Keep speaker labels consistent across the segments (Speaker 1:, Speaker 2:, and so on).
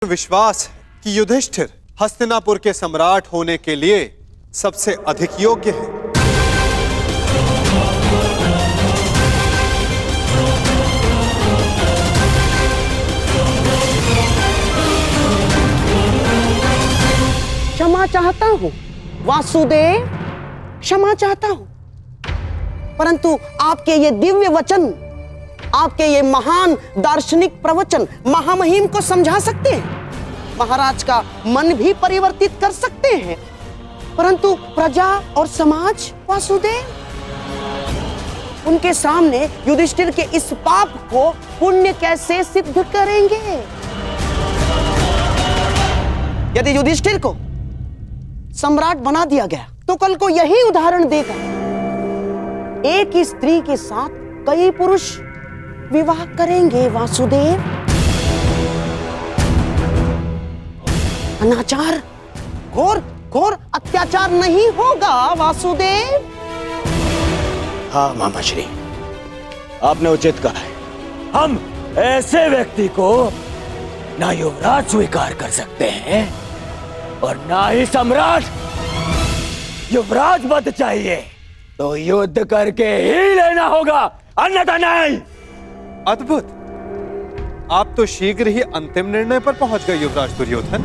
Speaker 1: विश्वास है कि युधिष्ठिर हस्तिनापुर के सम्राट होने के लिए सबसे अधिक योग्य है।
Speaker 2: क्षमा चाहता हूं वासुदेव, क्षमा चाहता हूं, परंतु आपके ये दिव्य वचन, आपके ये महान दार्शनिक प्रवचन महामहिम को समझा सकते हैं, महाराज का मन भी परिवर्तित कर सकते हैं, परंतु प्रजा और समाज वासुदेव, उनके सामने युधिष्ठिर के इस पाप को पुण्य कैसे सिद्ध करेंगे? यदि युधिष्ठिर को सम्राट बना दिया गया तो कल को यही उदाहरण देगा, एक ही स्त्री के साथ कई पुरुष विवाह करेंगे वासुदेव। अनाचार, घोर घोर अत्याचार नहीं होगा वासुदेव।
Speaker 3: हाँ मामा श्री, आपने उचित कहा है। हम ऐसे व्यक्ति को ना युवराज स्वीकार कर सकते हैं और ना ही सम्राट। युवराज पद चाहिए तो युद्ध करके ही लेना होगा, अन्यथा नहीं।
Speaker 1: अद्भुत, आप तो शीघ्र ही अंतिम निर्णय पर पहुंच गए युवराज दुर्योधन।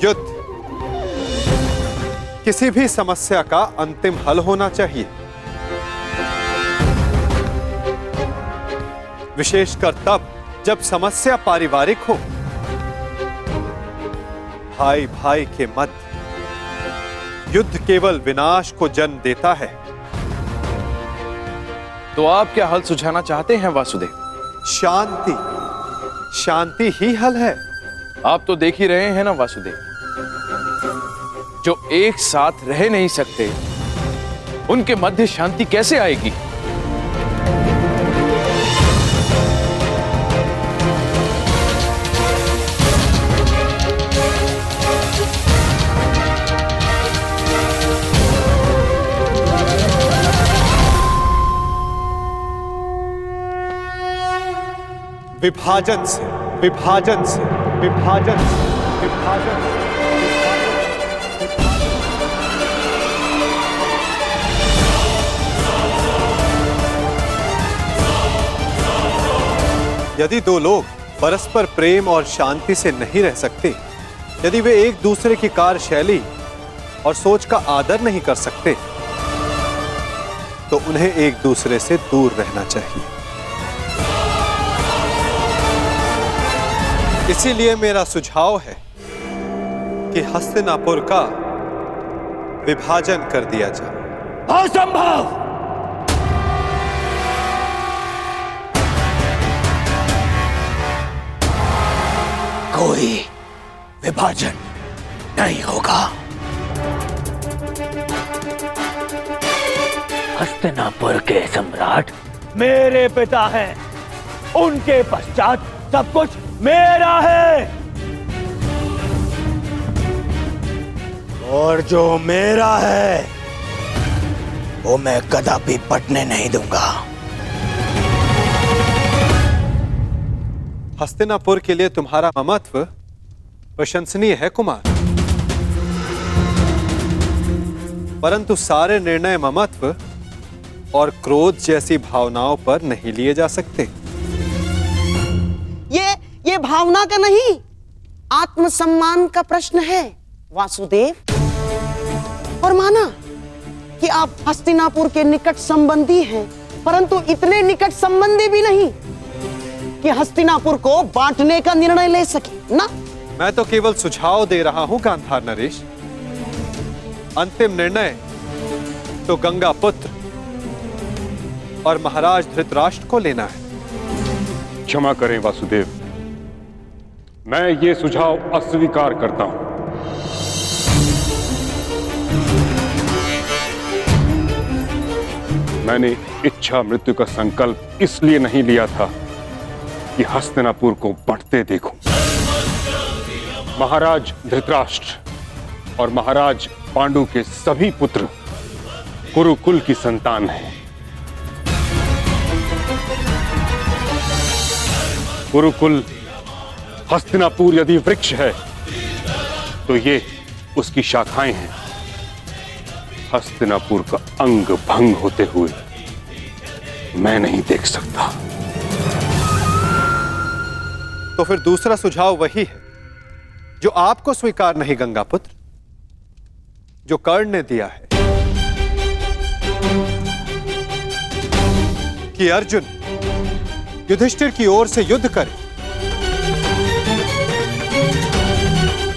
Speaker 1: युद्ध किसी भी समस्या का अंतिम हल होना चाहिए, विशेषकर तब जब समस्या पारिवारिक हो। भाई भाई के मध्य युद्ध केवल विनाश को जन्म देता है।
Speaker 4: तो आप क्या हल सुझाना चाहते हैं वासुदेव?
Speaker 1: शांति, शांति ही हल है।
Speaker 4: आप तो देख ही रहे हैं ना वासुदेव, जो एक साथ रह नहीं सकते उनके मध्य शांति कैसे आएगी?
Speaker 1: विभाजन से, विभाजन से, विभाजन से, विभाजन से। यदि दो लोग परस्पर प्रेम और शांति से नहीं रह सकते, यदि वे एक दूसरे की कार्यशैली और सोच का आदर नहीं कर सकते, तो उन्हें एक दूसरे से दूर रहना चाहिए। इसीलिए मेरा सुझाव है कि हस्तिनापुर का विभाजन कर दिया जाए।
Speaker 3: असंभव! कोई विभाजन नहीं होगा। हस्तिनापुर के सम्राट मेरे पिता हैं, उनके पश्चात सब कुछ मेरा है, और जो मेरा है वो मैं कदापि बंटने नहीं दूंगा।
Speaker 1: हस्तिनापुर के लिए तुम्हारा ममत्व प्रशंसनीय है कुमार, परंतु सारे निर्णय ममत्व और क्रोध जैसी भावनाओं पर नहीं लिए जा सकते।
Speaker 2: ये भावना का नहीं, आत्मसम्मान का प्रश्न है वासुदेव। और माना कि आप हस्तिनापुर के निकट संबंधी हैं, परंतु इतने निकट संबंधी भी नहीं कि हस्तिनापुर को बांटने का निर्णय ले सके ना।
Speaker 1: मैं तो केवल सुझाव दे रहा हूं गांधार नरेश। अंतिम निर्णय तो गंगा पुत्र और महाराज धृतराष्ट्र को लेना है।
Speaker 5: क्षमा करें वासुदेव, मैं ये सुझाव अस्वीकार करता हूं। मैंने इच्छा मृत्यु का संकल्प इसलिए नहीं लिया था कि हस्तिनापुर को बढ़ते देखूं। महाराज धृतराष्ट्र और महाराज पांडु के सभी पुत्र कुरुकुल की संतान है। कुरुकुल हस्तिनापुर यदि वृक्ष है तो ये उसकी शाखाएं हैं। हस्तिनापुर का अंग भंग होते हुए मैं नहीं देख सकता।
Speaker 1: तो फिर दूसरा सुझाव वही है जो आपको स्वीकार नहीं गंगापुत्र, जो कर्ण ने दिया है कि अर्जुन युधिष्ठिर की ओर से युद्ध करे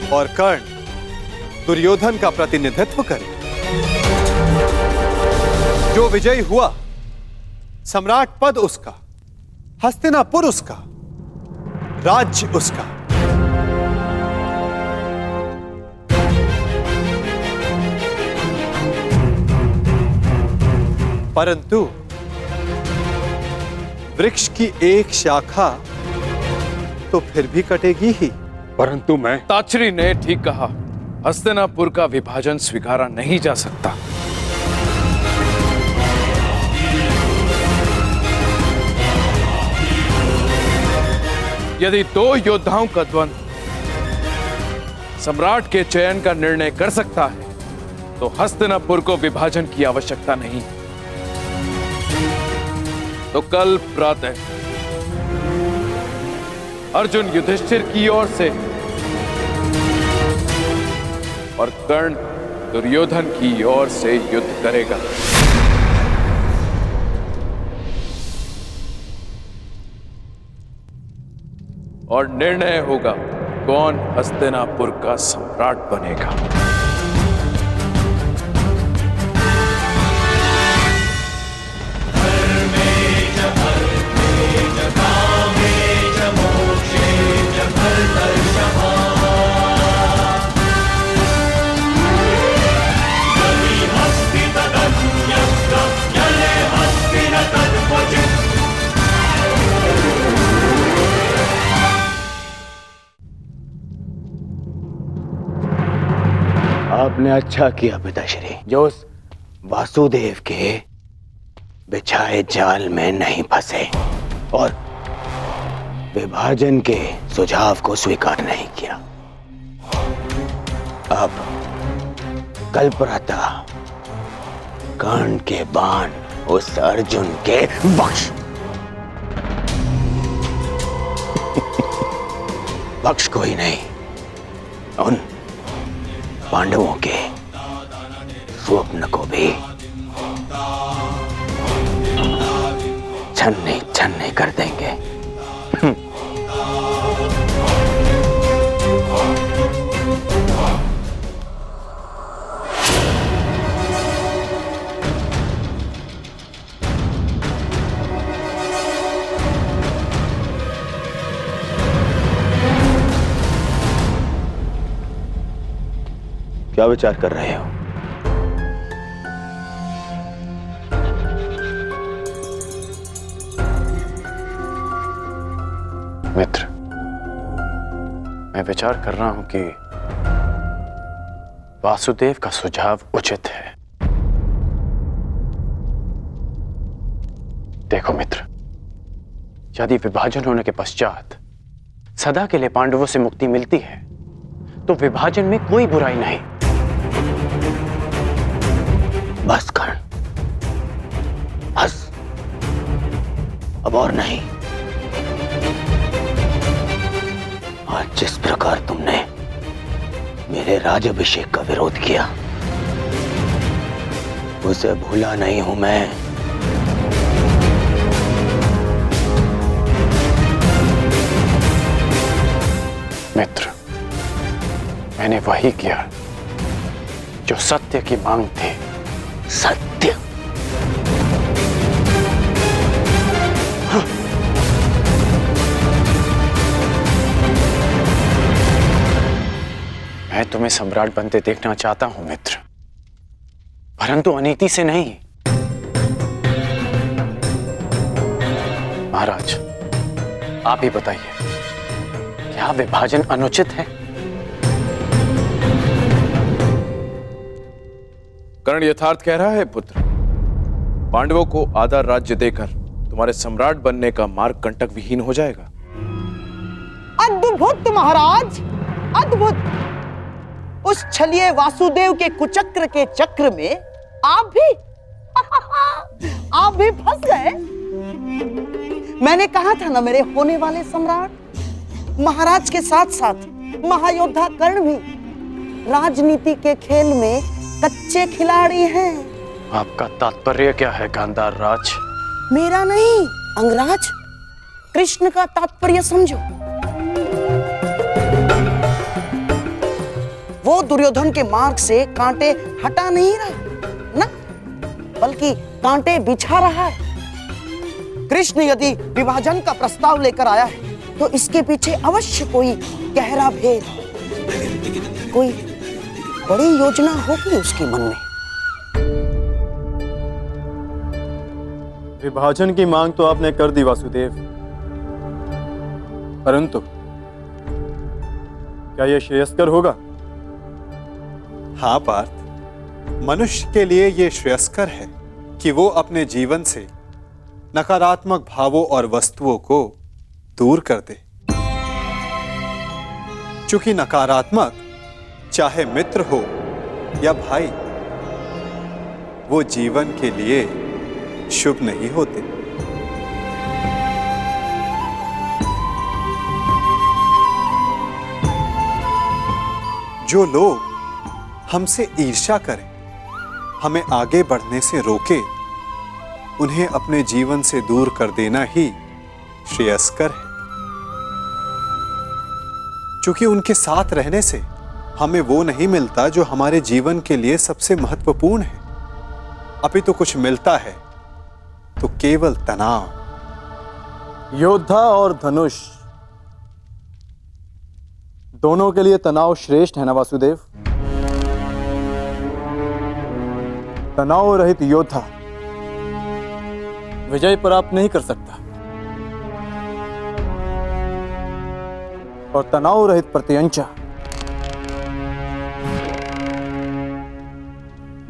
Speaker 1: और कर्ण दुर्योधन का प्रतिनिधित्व करे। जो विजयी हुआ सम्राट पद उसका, हस्तिनापुर उसका, राज्य उसका। परंतु वृक्ष की एक शाखा तो फिर भी कटेगी ही।
Speaker 5: परंतु मैं
Speaker 4: ताचरी ने ठीक कहा, हस्तिनापुर का विभाजन स्वीकारा नहीं जा सकता। यदि दो योद्धाओं का द्वंद्व सम्राट के चयन का निर्णय कर सकता है तो हस्तिनापुर को विभाजन की आवश्यकता नहीं। तो कल प्रातः अर्जुन युधिष्ठिर की ओर से और कर्ण दुर्योधन की ओर से युद्ध करेगा। और निर्णय होगा कौन हस्तिनापुर का सम्राट बनेगा।
Speaker 3: आपने अच्छा किया पिताश्री, जो उस वासुदेव के बिछाए जाल में नहीं फंसे और विभाजन के सुझाव को स्वीकार नहीं किया। अब कल प्रातः कर्ण के बाण उस अर्जुन के बख्श बख्श कोई नहीं, उन पांडवों के स्वप्न को भी छन्ने छन्ने कर देंगे। क्या विचार कर रहे हो?
Speaker 4: मित्र, मैं विचार कर रहा हूं कि वासुदेव का सुझाव उचित है। देखो मित्र, यदि विभाजन होने के पश्चात सदा के लिए पांडवों से मुक्ति मिलती है तो विभाजन में कोई बुराई नहीं।
Speaker 3: बस कर्ण, बस, अब और नहीं। आज जिस प्रकार तुमने मेरे राज्याभिषेक का विरोध किया उसे भूला नहीं हूं मैं।
Speaker 4: मित्र, मैंने वही किया जो सत्य की मांग थी।
Speaker 3: सत्य? हाँ।
Speaker 4: मैं तुम्हें सम्राट बनते देखना चाहता हूं मित्र, परंतु अनीति से नहीं। महाराज, आप ही बताइए, क्या विभाजन अनुचित है? कर्ण यथार्थ कह रहा है पुत्र।
Speaker 6: पांडवों को आधा राज्य देकर तुम्हारे सम्राट बनने का मार्ग कंटक विहीन हो जाएगा।
Speaker 2: अद्भुत महाराज, अद्भुत। उस छलिए वासुदेव के कुचक्र के चक्र में आप भी फंस गए। मैंने कहा था ना, मेरे होने वाले सम्राट महाराज के साथ साथ महायोद्धा कर्ण भी राजनीति के खेल में कच्चे खिलाड़ी हैं।
Speaker 4: आपका तात्पर्य क्या है गांधार राज?
Speaker 2: मेरा नहीं अंगराज, कृष्ण का तात्पर्य समझो। वो दुर्योधन के मार्ग से कांटे हटा नहीं रहा ना, बल्कि कांटे बिछा रहा है। कृष्ण यदि विभाजन का प्रस्ताव लेकर आया है तो इसके पीछे अवश्य कोई गहरा भेद, कोई बड़ी योजना होगी उसके मन में।
Speaker 7: विभाजन की मांग तो आपने कर दी वासुदेव, परंतु क्या यह श्रेयस्कर होगा?
Speaker 1: हाँ पार्थ, मनुष्य के लिए यह श्रेयस्कर है कि वो अपने जीवन से नकारात्मक भावों और वस्तुओं को दूर कर दे। चूंकि नकारात्मक चाहे मित्र हो या भाई, वो जीवन के लिए शुभ नहीं होते। जो लोग हमसे ईर्ष्या करें, हमें आगे बढ़ने से रोके, उन्हें अपने जीवन से दूर कर देना ही श्रेयस्कर है। क्योंकि उनके साथ रहने से हमें वो नहीं मिलता जो हमारे जीवन के लिए सबसे महत्वपूर्ण है, अभी तो कुछ मिलता है तो केवल तनाव।
Speaker 7: योद्धा और धनुष दोनों के लिए तनाव श्रेष्ठ है ना वासुदेव? तनाव रहित योद्धा विजय प्राप्त नहीं कर सकता, और तनाव रहित प्रत्यंचा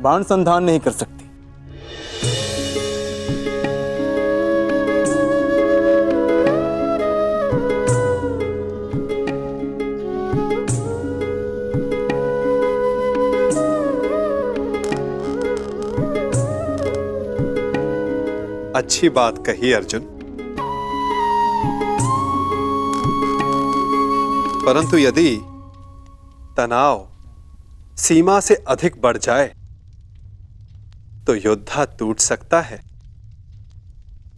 Speaker 7: बाण संधान नहीं कर सकती।
Speaker 1: अच्छी बात कही अर्जुन, परंतु यदि तनाव सीमा से अधिक बढ़ जाए तो योद्धा टूट सकता है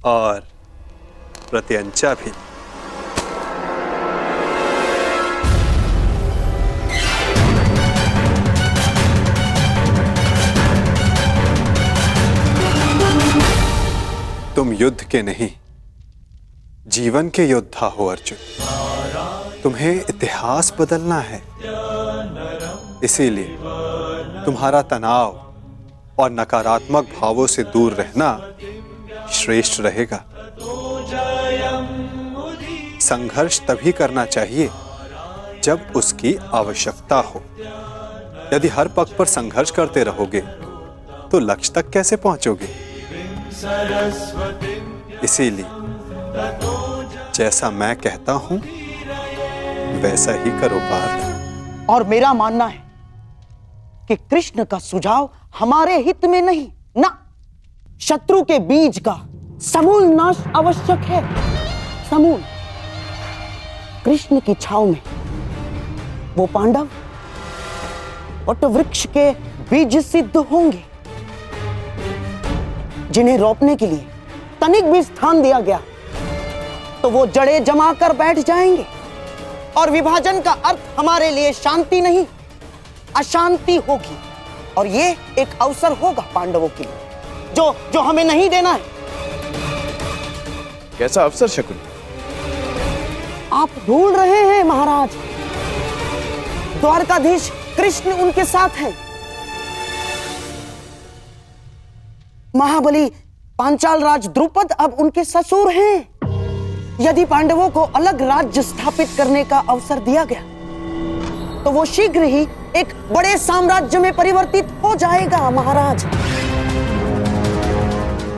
Speaker 1: और प्रत्यंचा भी। तुम युद्ध के नहीं, जीवन के योद्धा हो अर्जुन। तुम्हें इतिहास बदलना है, इसीलिए तुम्हारा तनाव और नकारात्मक भावों से दूर रहना श्रेष्ठ रहेगा। संघर्ष तभी करना चाहिए जब उसकी आवश्यकता हो। यदि हर पक्ष पर संघर्ष करते रहोगे तो लक्ष्य तक कैसे पहुंचोगे? इसीलिए जैसा मैं कहता हूं वैसा ही करो पार्थ।
Speaker 2: और मेरा मानना है कि कृष्ण का सुझाव हमारे हित में नहीं ना, शत्रु के बीज का समूल नाश आवश्यक है। समूल। कृष्ण की छाव में वो पांडव वट वृक्ष के बीज सिद्ध होंगे, जिन्हें रोपने के लिए तनिक भी स्थान दिया गया तो वो जड़ें जमा कर बैठ जाएंगे। और विभाजन का अर्थ हमारे लिए शांति नहीं, अशांति होगी। और ये एक अवसर होगा पांडवों के लिए जो हमें नहीं देना है।
Speaker 6: कैसा अवसर शकुनी?
Speaker 2: आप भूल रहे हैं महाराज, द्वारकाधीश कृष्ण उनके साथ हैं। महाबली पांचाल राज द्रुपद अब उनके ससुर हैं। यदि पांडवों को अलग राज्य स्थापित करने का अवसर दिया गया तो वो शीघ्र ही एक बड़े साम्राज्य में परिवर्तित हो जाएगा महाराज।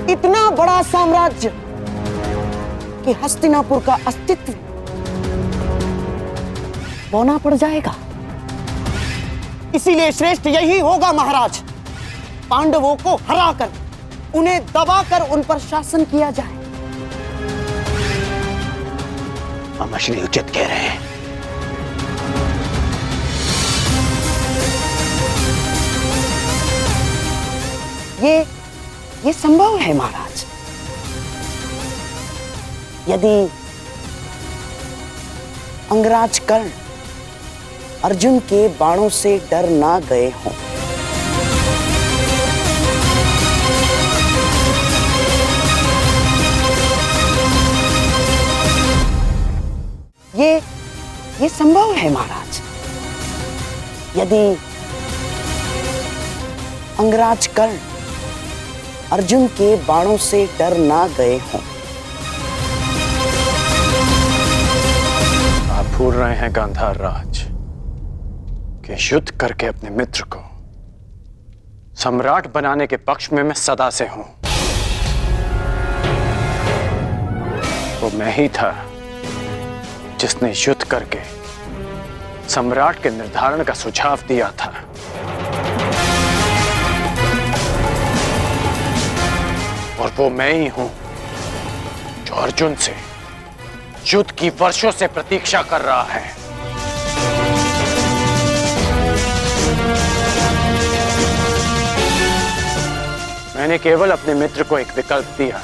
Speaker 2: इतना बड़ा साम्राज्य कि हस्तिनापुर का अस्तित्व बौना पड़ जाएगा। इसीलिए श्रेष्ठ यही होगा महाराज, पांडवों को हराकर, उन्हें दबाकर उन पर शासन किया जाए।
Speaker 4: मामाश्री उचित कह रहे हैं।
Speaker 2: ये संभव है महाराज, यदि अंगराज कर्ण अर्जुन के बाणों से डर ना गए हों। ये संभव है महाराज, यदि अंगराज कर्ण अर्जुन के बाणों से डर ना गए हों।
Speaker 4: आप भूल रहे हैं गांधार राज कि युद्ध करके अपने मित्र को सम्राट बनाने के पक्ष में मैं सदा से हूं। वो मैं ही था जिसने युद्ध करके सम्राट के निर्धारण का सुझाव दिया था। और वो मैं ही हूं जो अर्जुन से युद्ध की वर्षों से प्रतीक्षा कर रहा है। मैंने केवल अपने मित्र को एक विकल्प दिया,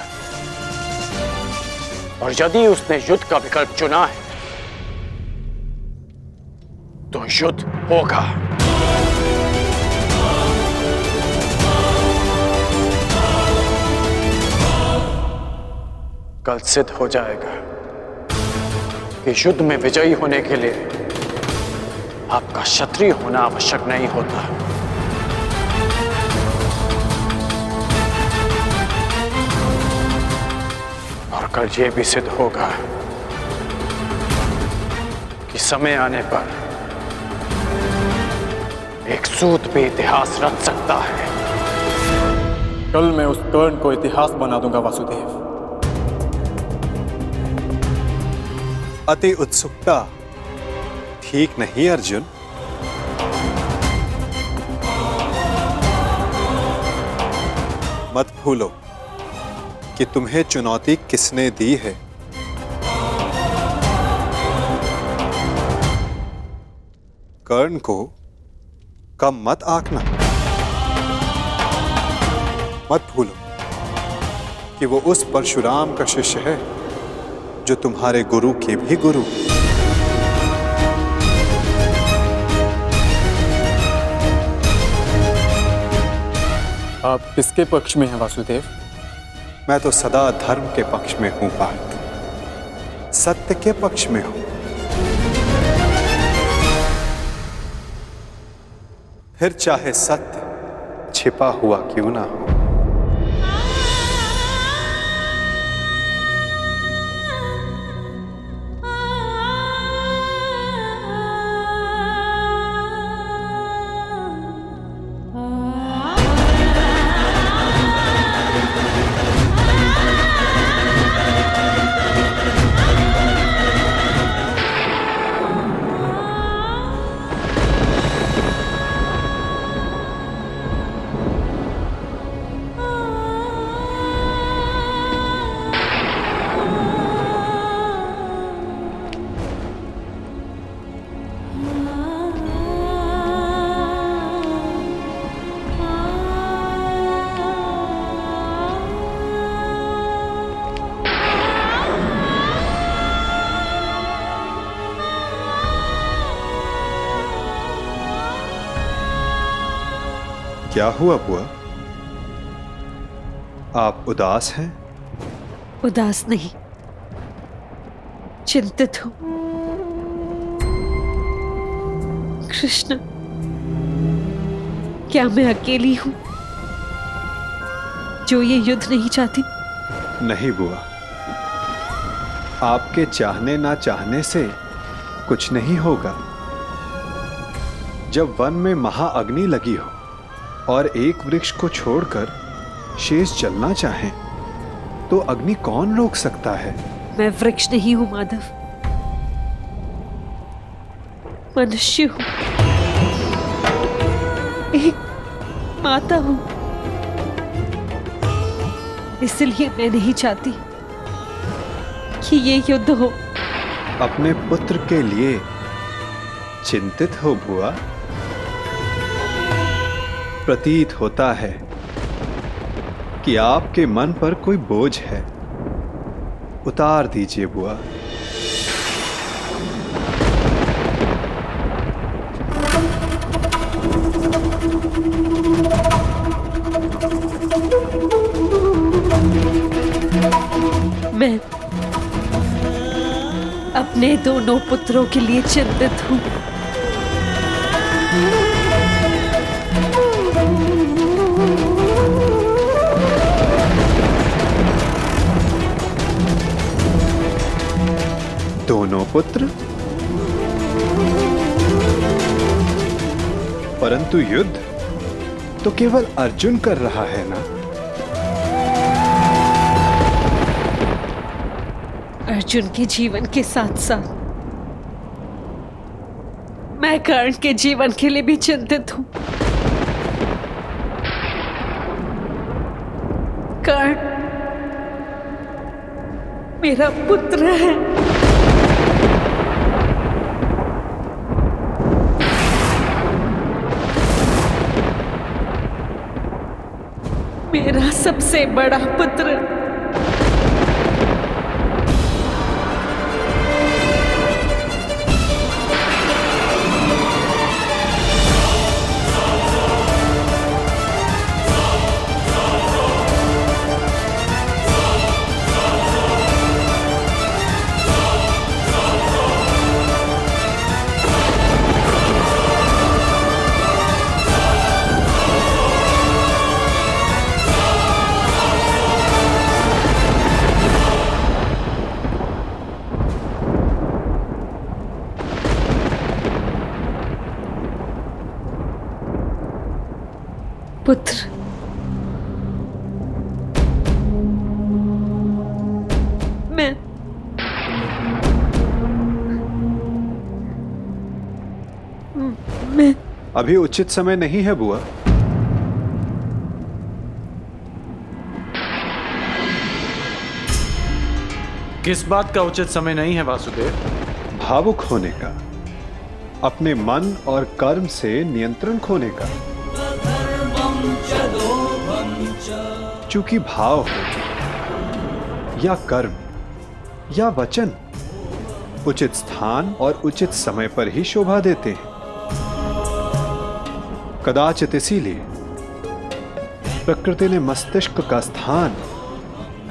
Speaker 4: और यदि उसने युद्ध का विकल्प चुना है तो युद्ध होगा। कल सिद्ध हो जाएगा कि युद्ध में विजयी होने के लिए आपका क्षत्रिय होना आवश्यक नहीं होता। और कल यह भी सिद्ध होगा कि समय आने पर एक सूत भी इतिहास रच सकता है।
Speaker 7: कल मैं उस कर्ण को इतिहास बना दूंगा वासुदेव।
Speaker 1: अति उत्सुकता ठीक नहीं अर्जुन। मत भूलो कि तुम्हें चुनौती किसने दी है। कर्ण को कम मत आंकना। मत भूलो कि वो उस परशुराम का शिष्य है जो तुम्हारे गुरु के भी गुरु।
Speaker 7: आप किसके पक्ष में हैं वासुदेव?
Speaker 1: मैं तो सदा धर्म के पक्ष में हूं पार्थ, सत्य के पक्ष में हूं। फिर चाहे सत्य छिपा हुआ क्यों ना हो। क्या हुआ बुआ? आप उदास हैं?
Speaker 8: उदास नहीं, चिंतित हूं। कृष्ण, क्या मैं अकेली हूं जो ये युद्ध नहीं चाहती?
Speaker 1: नहीं बुआ, आपके चाहने ना चाहने से कुछ नहीं होगा। जब वन में महाअग्नि लगी हो और एक वृक्ष को छोड़कर शेष जलना चाहें, तो अग्नि कौन रोक सकता है?
Speaker 8: मैं वृक्ष नहीं हूं माधव, मनुष्य हूं, एक माता हूं। इसलिए मैं नहीं चाहती कि ये युद्ध हो।
Speaker 1: अपने पुत्र के लिए चिंतित हो बुआ? प्रतीत होता है कि आपके मन पर कोई बोझ है। उतार दीजिए बुआ।
Speaker 8: मैं अपने दोनों पुत्रों के लिए चिंतित हूं।
Speaker 1: दोनों पुत्र? परंतु युद्ध तो केवल अर्जुन कर रहा है ना?
Speaker 8: अर्जुन के जीवन के साथ साथ मैं कर्ण के जीवन के लिए भी चिंतित हूं। कर्ण मेरा पुत्र है। मेरा सबसे बड़ा पुत्र। पुत्र, मैं
Speaker 1: अभी उचित समय नहीं है बुआ।
Speaker 7: किस बात का उचित समय नहीं है वासुदेव?
Speaker 1: भावुक होने का, अपने मन और कर्म से नियंत्रण खोने का। चूंकि भाव हो या कर्म या वचन उचित स्थान और उचित समय पर ही शोभा देते हैं। कदाचित इसीलिए प्रकृति ने मस्तिष्क का स्थान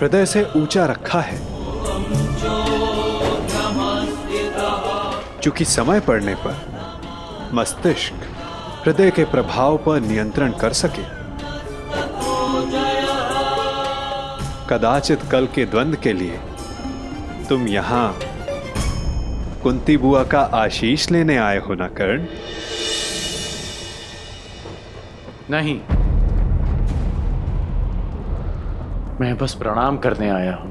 Speaker 1: हृदय से ऊंचा रखा है, चूंकि समय पड़ने पर मस्तिष्क हृदय के प्रभाव पर नियंत्रण कर सके। कदाचित कल के द्वंद्व के लिए तुम यहां कुंती बुआ का आशीष लेने आए हो ना कर्ण?
Speaker 7: नहीं, मैं बस प्रणाम करने आया हूं।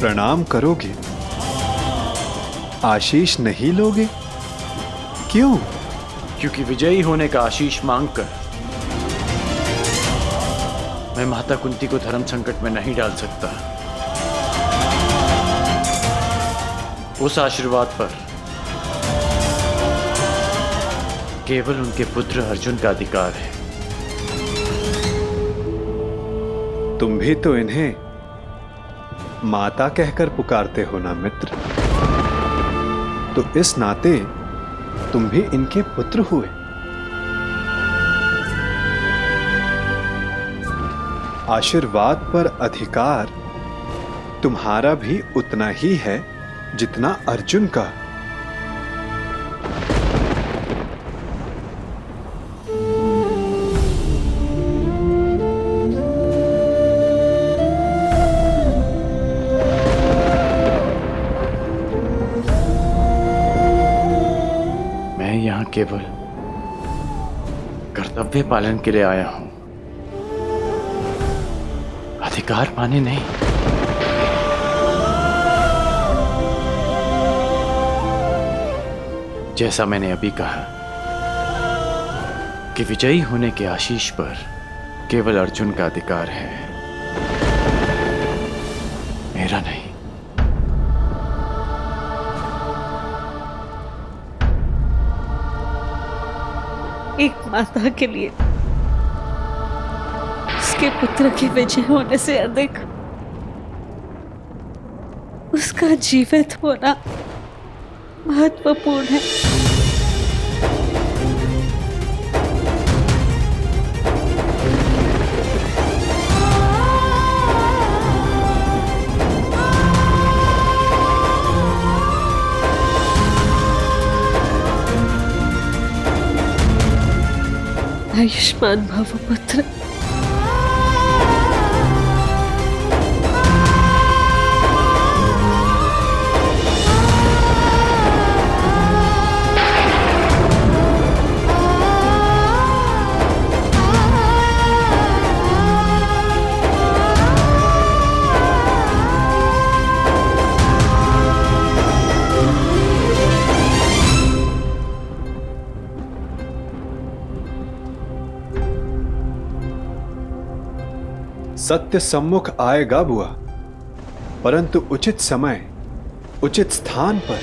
Speaker 1: प्रणाम करोगे, आशीष नहीं लोगे? क्यों?
Speaker 7: क्योंकि विजयी होने का आशीष मांगकर मैं माता कुंती को धर्म संकट में नहीं डाल सकता। उस आशीर्वाद पर केवल उनके पुत्र अर्जुन का अधिकार है।
Speaker 1: तुम भी तो इन्हें माता कहकर पुकारते हो ना मित्र, तो इस नाते तुम भी इनके पुत्र हुए। आशीर्वाद पर अधिकार तुम्हारा भी उतना ही है जितना अर्जुन का।
Speaker 7: मैं यहां केवल
Speaker 4: कर्तव्य पालन के लिए आया हूं, अधिकार पाने नहीं। जैसा मैंने अभी कहा कि विजयी होने के आशीष पर केवल अर्जुन का अधिकार है, मेरा नहीं।
Speaker 8: एक माता के लिए उसके पुत्र के विजय होने से अधिक उसका जीवित होना महत्वपूर्ण है। आयुष्मान भव पुत्र।
Speaker 1: सत्य सम्मुख आएगा बुआ, परंतु उचित समय उचित स्थान पर।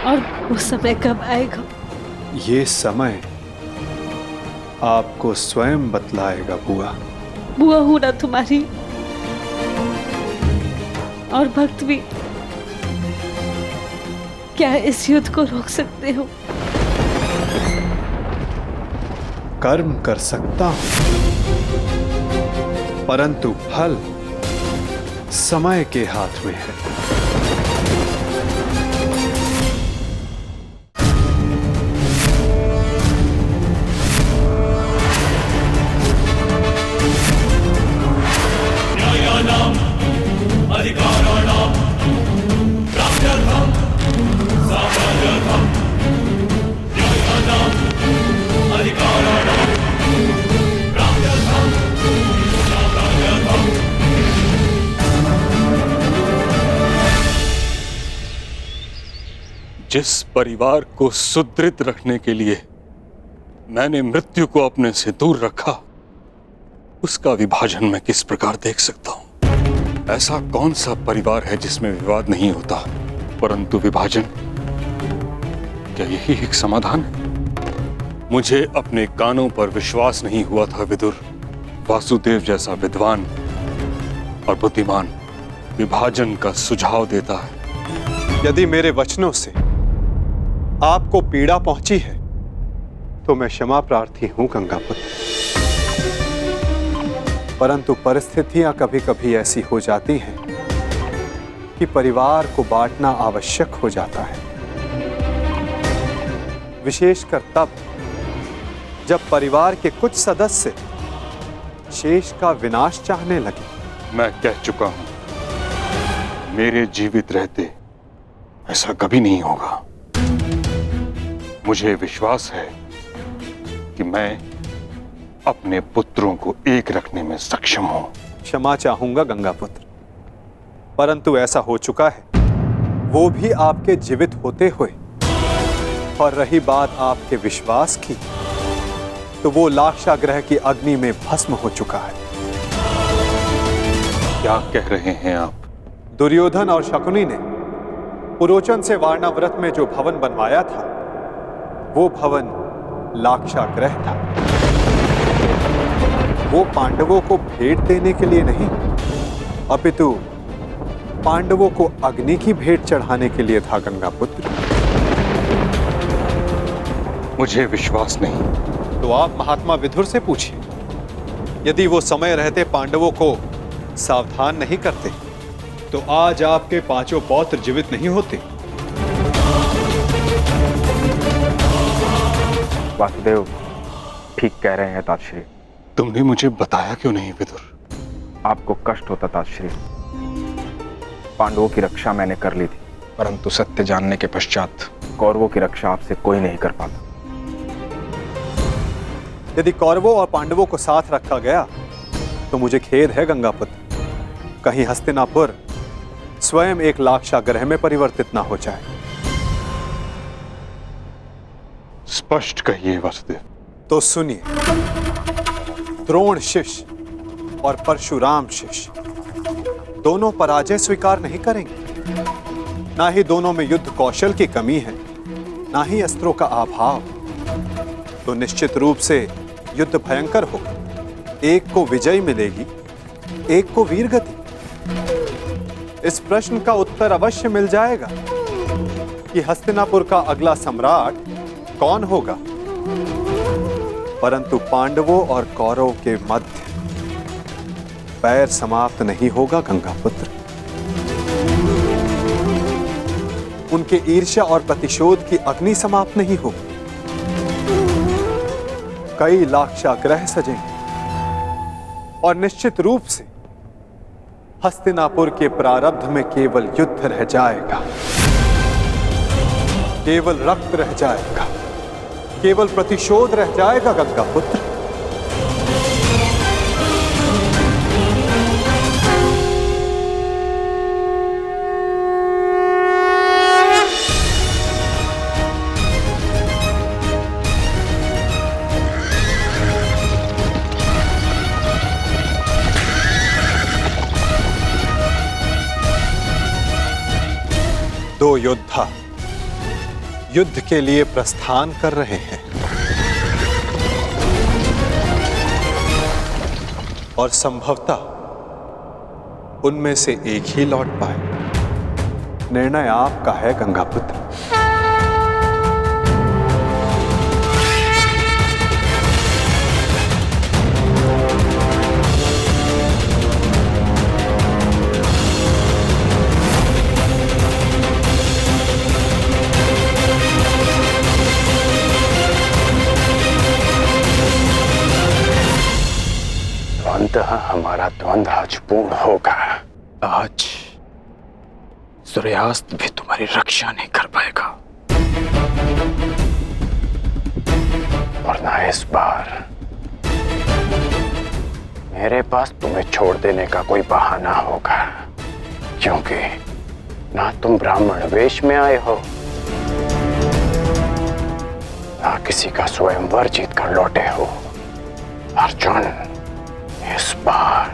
Speaker 8: और वो समय कब आएगा?
Speaker 1: ये समय आपको स्वयं बतलाएगा बुआ।
Speaker 8: बुआ हूं ना तुम्हारी, और भक्त भी। क्या इस युद्ध को रोक सकते हो?
Speaker 1: कर्म कर सकता हूं, परंतु फल समय के हाथ में है।
Speaker 5: जिस परिवार को सुदृढ़ रखने के लिए मैंने मृत्यु को अपने से दूर रखा, उसका विभाजन मैं किस प्रकार देख सकता हूं? ऐसा कौन सा परिवार है जिसमें विवाद नहीं होता, परंतु विभाजन? क्या यही एक समाधान है? मुझे अपने कानों पर विश्वास नहीं हुआ था विदुर। वासुदेव जैसा विद्वान और बुद्धिमान विभाजन का सुझाव देता है।
Speaker 1: यदि मेरे वचनों से आपको पीड़ा पहुंची है तो मैं क्षमा प्रार्थी हूं गंगापुत्र, परंतु परिस्थितियां कभी कभी ऐसी हो जाती हैं कि परिवार को बांटना आवश्यक हो जाता है, विशेषकर तब जब परिवार के कुछ सदस्य शेष का विनाश चाहने लगे।
Speaker 5: मैं कह चुका हूं, मेरे जीवित रहते ऐसा कभी नहीं होगा। मुझे विश्वास है कि मैं अपने पुत्रों को एक रखने में सक्षम हूं।
Speaker 1: क्षमा चाहूंगा गंगापुत्र, परंतु ऐसा हो चुका है, वो भी आपके जीवित होते हुए। और रही बात आपके विश्वास की, तो वो लाक्षागृह की अग्नि में भस्म हो चुका है।
Speaker 5: क्या कह रहे हैं आप?
Speaker 1: दुर्योधन और शकुनी ने पुरोचन से वारणाव्रत में जो भवन बनवाया था, वो भवन लाक्षागृह था। वो पांडवों को भेंट देने के लिए नहीं, अपितु पांडवों को अग्नि की भेंट चढ़ाने के लिए था गंगापुत्र।
Speaker 5: मुझे विश्वास नहीं।
Speaker 1: तो आप महात्मा विदुर से पूछिए, यदि वो समय रहते पांडवों को सावधान नहीं करते, तो आज आपके पांचों पौत्र जीवित नहीं होते।
Speaker 9: वासुदेव ठीक कह रहे हैं तातश्री।
Speaker 5: तुमने मुझे बताया क्यों नहीं विदुर?
Speaker 9: आपको कष्ट होता तातश्री। पांडवों की रक्षा मैंने कर ली थी, परंतु सत्य जानने के पश्चात कौरवों की रक्षा आपसे कोई नहीं कर पाता।
Speaker 1: यदि कौरवों और पांडवों को साथ रखा गया तो मुझे खेद है गंगापुत्र, कहीं हस्तिनापुर स्वयं एक लाक्षागृह में परिवर्तित ना हो जाए।
Speaker 5: स्पष्ट कहिए वासुदेव।
Speaker 1: तो सुनिए, द्रोण शिष्य और परशुराम शिष्य दोनों पराजय स्वीकार नहीं करेंगे। ना ही दोनों में युद्ध कौशल की कमी है, ना ही अस्त्रों का अभाव। तो निश्चित रूप से युद्ध भयंकर होगा। एक को विजय मिलेगी, एक को वीरगति। इस प्रश्न का उत्तर अवश्य मिल जाएगा कि हस्तिनापुर का अगला सम्राट कौन होगा। परंतु पांडवों और कौरवों के मध्य बैर समाप्त नहीं होगा गंगापुत्र। उनके ईर्ष्या और प्रतिशोध की अग्नि समाप्त नहीं होगी। कई लाक्षागृह सजेंगे और निश्चित रूप से हस्तिनापुर के प्रारब्ध में केवल युद्ध रह जाएगा, केवल रक्त रह जाएगा, केवल प्रतिशोध रह जाएगा गंगापुत्र। दो योद्धा युद्ध के लिए प्रस्थान कर रहे हैं और संभवतः उनमें से एक ही लौट पाए। निर्णय आपका है गंगापुत्र।
Speaker 4: हमारा द्वंद्व आज पूर्ण होगा।
Speaker 9: आज सूर्यास्त भी तुम्हारी रक्षा नहीं कर पाएगा।
Speaker 4: और ना इस बार मेरे पास तुम्हें छोड़ देने का कोई बहाना होगा, क्योंकि ना तुम ब्राह्मण वेश में आए हो, ना किसी का स्वयंवर जीत कर लौटे हो। अर्जुन, इस बार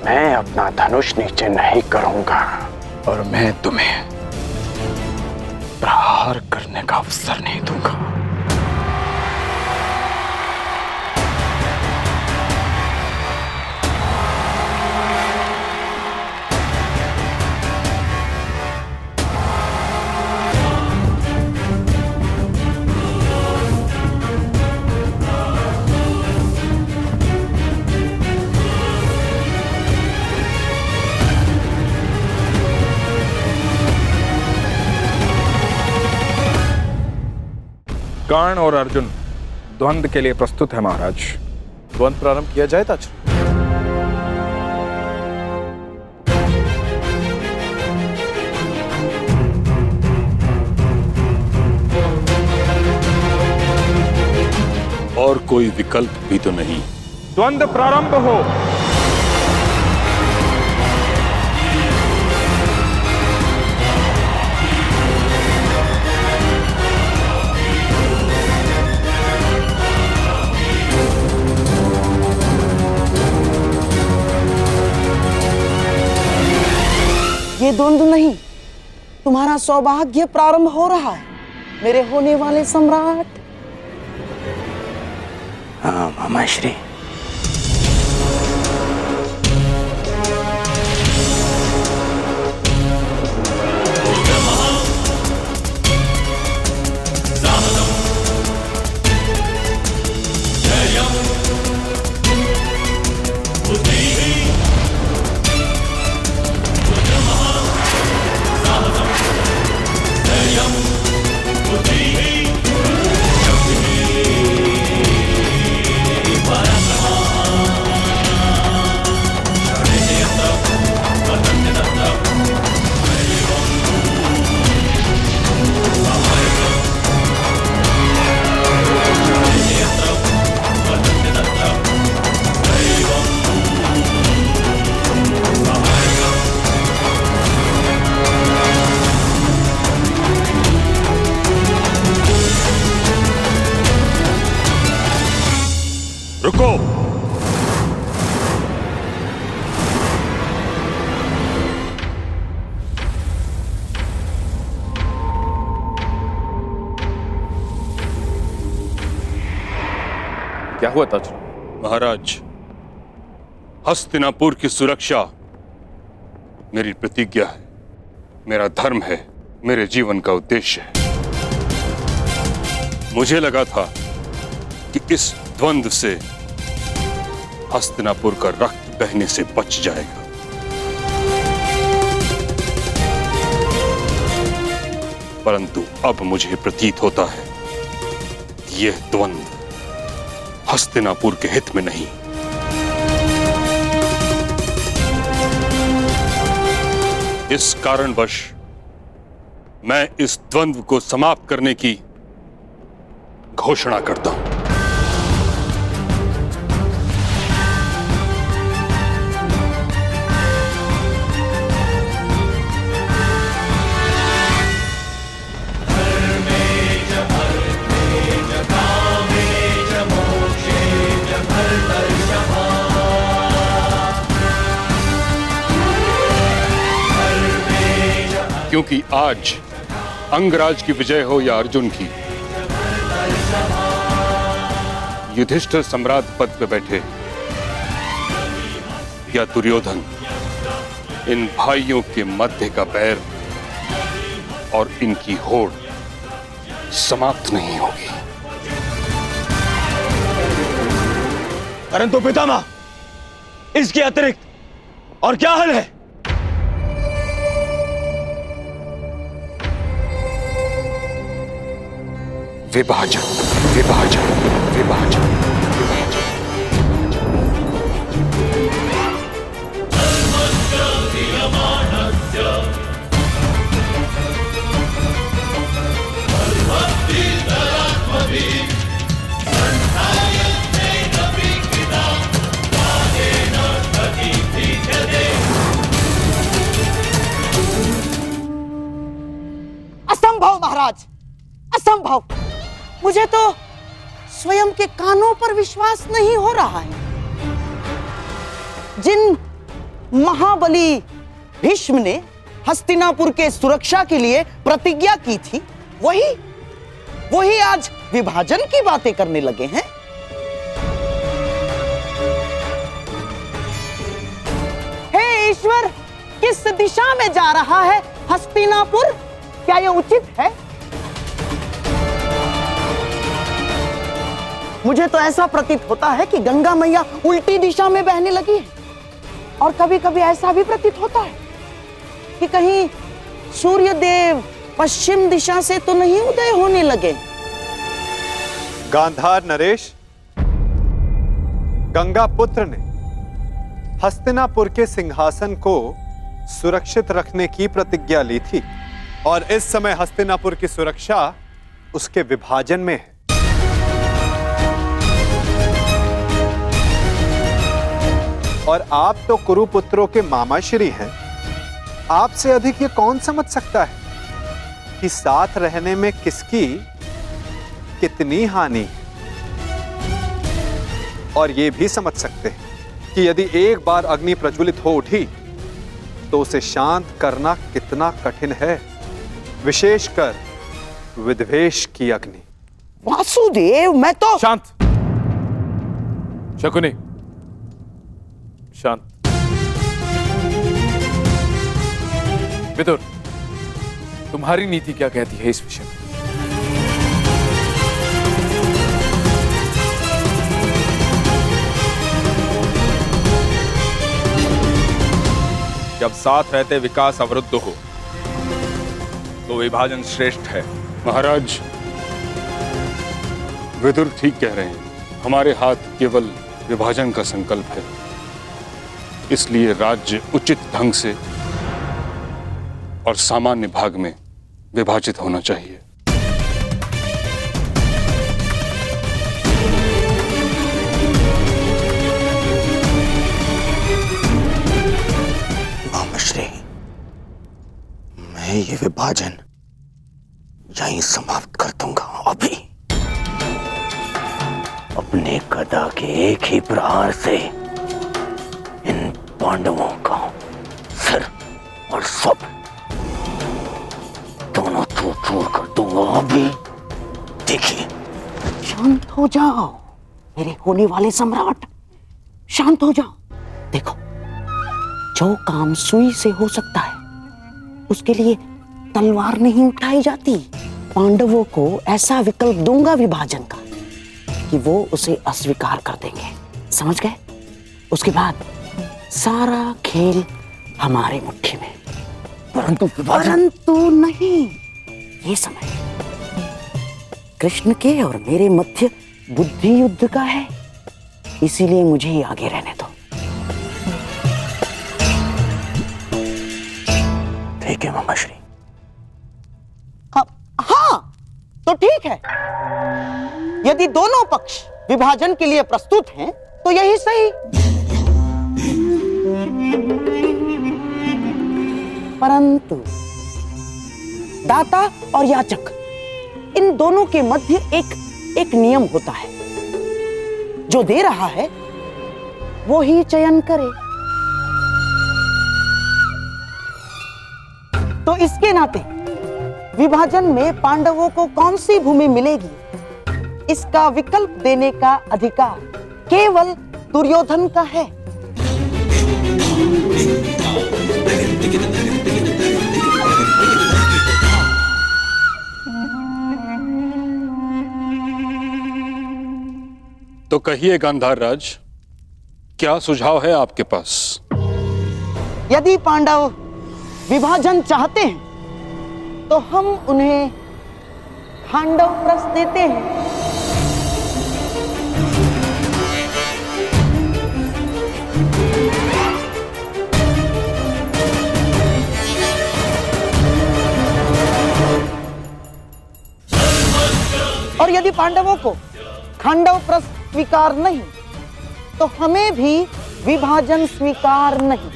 Speaker 4: मैं अपना धनुष नीचे नहीं करूंगा
Speaker 9: और मैं तुम्हें प्रहार करने का अवसर नहीं दूंगा। कर्ण और अर्जुन द्वंद्व के लिए प्रस्तुत है महाराज।
Speaker 6: द्वंद्व प्रारंभ किया जाए ताज।
Speaker 5: और कोई विकल्प भी तो नहीं।
Speaker 9: द्वंद्व प्रारंभ हो।
Speaker 2: ये द्वंद्व नहीं, तुम्हारा सौभाग्य प्रारंभ हो रहा है मेरे होने वाले सम्राट।
Speaker 4: हाँ मामाश्री।
Speaker 10: Para
Speaker 5: रुको।
Speaker 6: क्या हुआ ताजराव?
Speaker 5: महाराज, हस्तिनापुर की सुरक्षा मेरी प्रतिज्ञा है, मेरा धर्म है, मेरे जीवन का उद्देश्य है। मुझे लगा था कि इस द्वंद्व से हस्तिनापुर का रक्त बहने से बच जाएगा, परंतु अब मुझे प्रतीत होता है कि यह द्वंद्व हस्तिनापुर के हित में नहीं। इस कारणवश मैं इस द्वंद्व को समाप्त करने की घोषणा करता हूं। क्योंकि आज अंगराज की विजय हो या अर्जुन की, युधिष्ठिर सम्राट पद पे बैठे या दुर्योधन, इन भाइयों के मध्य का बैर और इनकी होड़ समाप्त नहीं होगी।
Speaker 3: परंतु पितामह, इसके अतिरिक्त और क्या हल है?
Speaker 5: विभाजन, विभाजन, विभाजन, विभाजन।
Speaker 2: असंभव महाराज, असंभव। मुझे तो स्वयं के कानों पर विश्वास नहीं हो रहा है। जिन महाबली भीष्म ने हस्तिनापुर के सुरक्षा के लिए प्रतिज्ञा की थी, वही आज विभाजन की बातें करने लगे हैं। हे ईश्वर, किस दिशा में जा रहा है हस्तिनापुर? क्या यह उचित है? मुझे तो ऐसा प्रतीत होता है कि गंगा मैया उल्टी दिशा में बहने लगी है, और कभी कभी ऐसा भी प्रतीत होता है कि कहीं सूर्य देव पश्चिम दिशा से तो नहीं उदय होने लगे।
Speaker 1: गांधार नरेश, गंगा पुत्र ने हस्तिनापुर के सिंहासन को सुरक्षित रखने की प्रतिज्ञा ली थी, और इस समय हस्तिनापुर की सुरक्षा उसके विभाजन में है। और आप तो कुरुपुत्रों के मामाश्री हैं। आपसे अधिक ये कौन समझ सकता है कि साथ रहने में किसकी कितनी हानि है? और ये भी समझ सकते हैं कि यदि एक बार अग्नि प्रज्वलित हो उठी तो उसे शांत करना कितना कठिन है, विशेषकर विद्वेष की अग्नि।
Speaker 2: वासुदेव, मैं तो
Speaker 6: शांत। शकुनी, शांत। विदुर, तुम्हारी नीति क्या कहती है इस विषय में?
Speaker 10: जब साथ रहते विकास अवरुद्ध हो तो विभाजन श्रेष्ठ है।
Speaker 5: महाराज, विदुर ठीक कह रहे हैं। हमारे हाथ केवल विभाजन का संकल्प है, इसलिए राज्य उचित ढंग से और सामान्य भाग में विभाजित होना चाहिए।
Speaker 3: मामाश्री, मैं ये विभाजन यहीं समाप्त कर दूंगा। अभी अपने गदा के एक ही प्रहार से इन पांडवों का सिर और सब दोनों चूर चूर कर दूंगा। अभी देखिए।
Speaker 2: शांत हो जाओ मेरे होने वाले सम्राट, शांत हो जाओ। देखो, जो काम सुई से हो सकता है उसके लिए तलवार नहीं उठाई जाती। पांडवों को ऐसा विकल्प दूंगा विभाजन का कि वो उसे अस्वीकार कर देंगे, समझ गए? उसके बाद सारा खेल हमारे मुट्ठी में। परंतु नहीं, ये समय कृष्ण के और मेरे मध्य बुद्धि युद्ध का है, इसीलिए मुझे ही आगे रहने दो।
Speaker 3: ठीक है मामाश्री।
Speaker 2: हाँ, तो ठीक है। यदि दोनों पक्ष विभाजन के लिए प्रस्तुत हैं, तो यही सही। परंतु दाता और याचक, इन दोनों के मध्य एक नियम होता है। जो दे रहा है वो ही चयन करे। तो इसके नाते विभाजन में पांडवों को कौन सी भूमि मिलेगी, इसका विकल्प देने का अधिकार केवल दुर्योधन का है।
Speaker 5: तो कहिए गांधार राज, क्या सुझाव है आपके पास?
Speaker 2: यदि पांडव विभाजन चाहते हैं तो हम उन्हें खांडव प्रस्थ देते हैं। और यदि पांडवों को खांडव प्रस्थ स्वीकार नहीं, तो हमें भी विभाजन स्वीकार नहीं।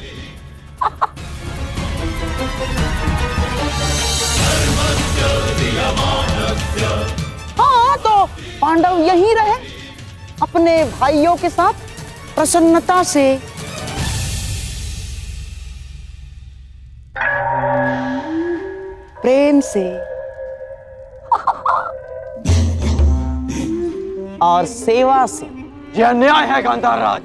Speaker 2: हाँ, तो पांडव यहीं रहे अपने भाइयों के साथ प्रसन्नता से। प्रेम से और सेवा से।
Speaker 3: यह अन्याय है गांधार राज।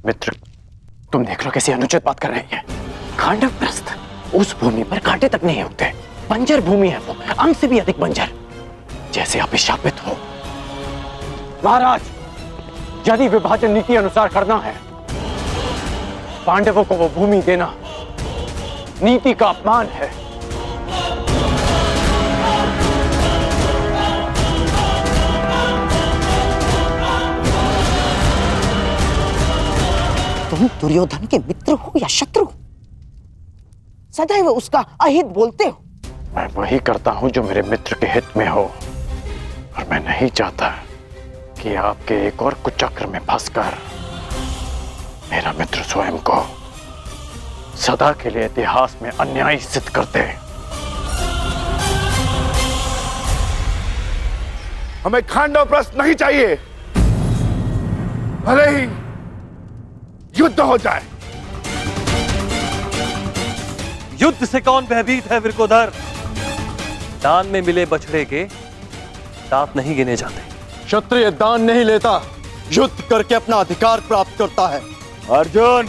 Speaker 4: मित्र, तुम देख लो कैसी अनुचित बात कर रही है। खांडव प्रस्थ, उस भूमि पर कांटे तक नहीं उगते, बंजर भूमि है वो, अंग से भी अधिक बंजर, जैसे आप शापित हो। महाराज, यदि विभाजन नीति अनुसार करना है, पांडवों को वो भूमि देना नीति का अपमान है।
Speaker 2: तुम दुर्योधन के मित्र हो या शत्रु, सदैव उसका अहित बोलते हो।
Speaker 4: मैं वही करता हूं जो मेरे मित्र के हित में हो, और मैं नहीं चाहता कि आपके एक और कुचक्र में फंसकर मेरा मित्र स्वयं को सदा के लिए इतिहास में अन्यायी सिद्ध कर दे।
Speaker 6: हमें खांडव प्रस्थ नहीं चाहिए, भले ही युद्ध हो जाए।
Speaker 11: युद्ध से कौन भयभीत है विरकोधर? दान में मिले बछड़े के दांत नहीं गिने जाते।
Speaker 7: क्षत्रिय दान नहीं लेता, युद्ध करके अपना अधिकार प्राप्त करता है।
Speaker 3: अर्जुन,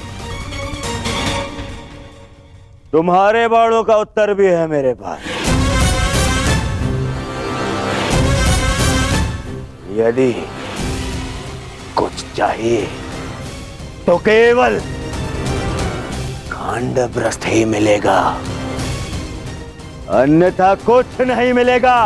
Speaker 3: तुम्हारे बाणों का उत्तर भी है मेरे पास। यदि कुछ चाहिए तो केवल खांडव प्रस्थ ही मिलेगा, अन्यथा कुछ नहीं मिलेगा।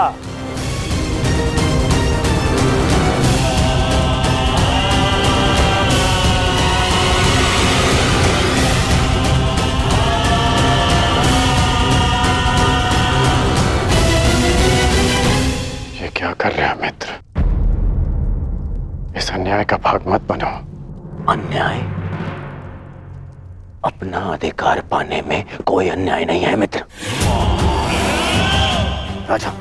Speaker 4: ये क्या कर रहे हो मित्र? इस अन्याय का भाग मत बनो।
Speaker 3: अन्याय? अपना अधिकार पाने में कोई अन्याय नहीं है मित्र। राजा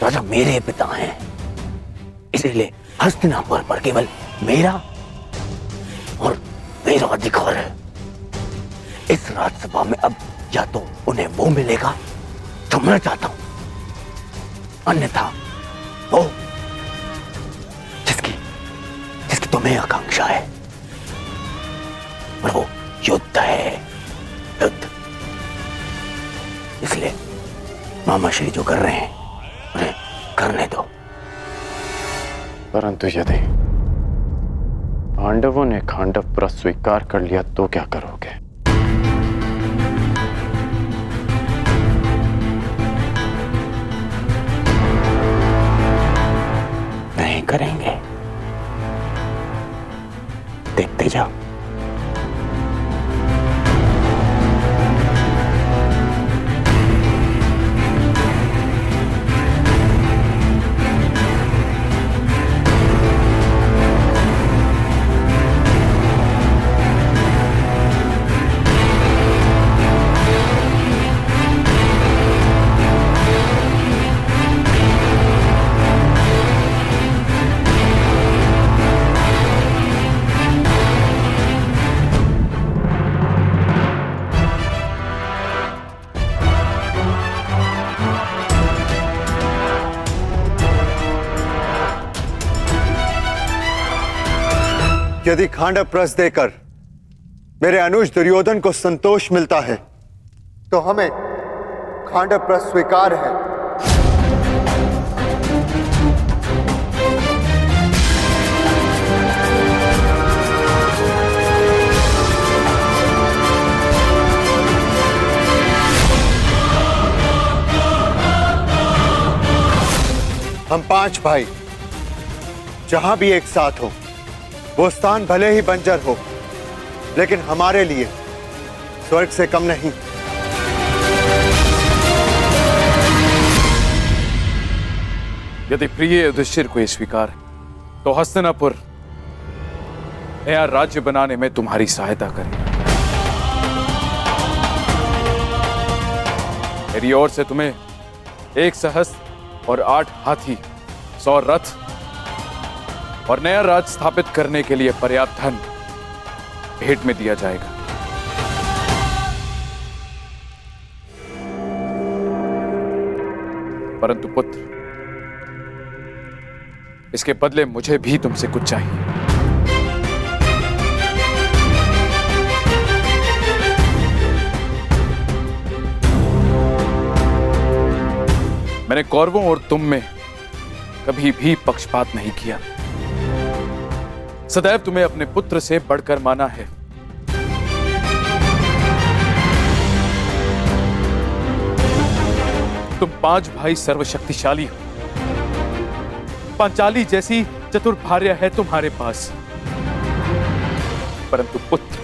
Speaker 3: राजा मेरे पिता हैं, इसीलिए हस्तिनापुर पर केवल मेरा और मेरा अधिकार है। इस राजसभा में अब या तो उन्हें वो मिलेगा जो मैं चाहता हूं, अन्यथा वो जिसकी तुम्हें आकांक्षा है, और वो युद्ध है, युद्ध। इसलिए मामा श्री जो कर रहे हैं उन्हें करने दो।
Speaker 4: परंतु यदि पांडवों ने खांडवपुरा स्वीकार कर लिया तो क्या करोगे?
Speaker 3: नहीं करेंगे, देखते जाओ।
Speaker 1: यदि खांडव प्रस्थ देकर मेरे अनुज दुर्योधन को संतोष मिलता है तो हमें खांडव प्रस्थ स्वीकार है। हम 5 भाई जहां भी एक साथ हो, वो स्थान भले ही बंजर हो, लेकिन हमारे लिए स्वर्ग से कम नहीं।
Speaker 6: यदि प्रिय युधिष्ठिर को ये स्वीकार है तो हस्तिनापुर नया राज्य बनाने में तुम्हारी सहायता करें। मेरी ओर से तुम्हें 1 सहस्त्र और 8 हाथी, 100 रथ और नया राज स्थापित करने के लिए पर्याप्त धन भेंट में दिया जाएगा। परंतु पुत्र, इसके बदले मुझे भी तुमसे कुछ चाहिए। मैंने कौरवों और तुम में कभी भी पक्षपात नहीं किया, सदैव तुम्हें अपने पुत्र से बढ़कर माना है। तुम 5 भाई सर्वशक्तिशाली हो, पांचाली जैसी चतुर भार्या है तुम्हारे पास, परंतु पुत्र,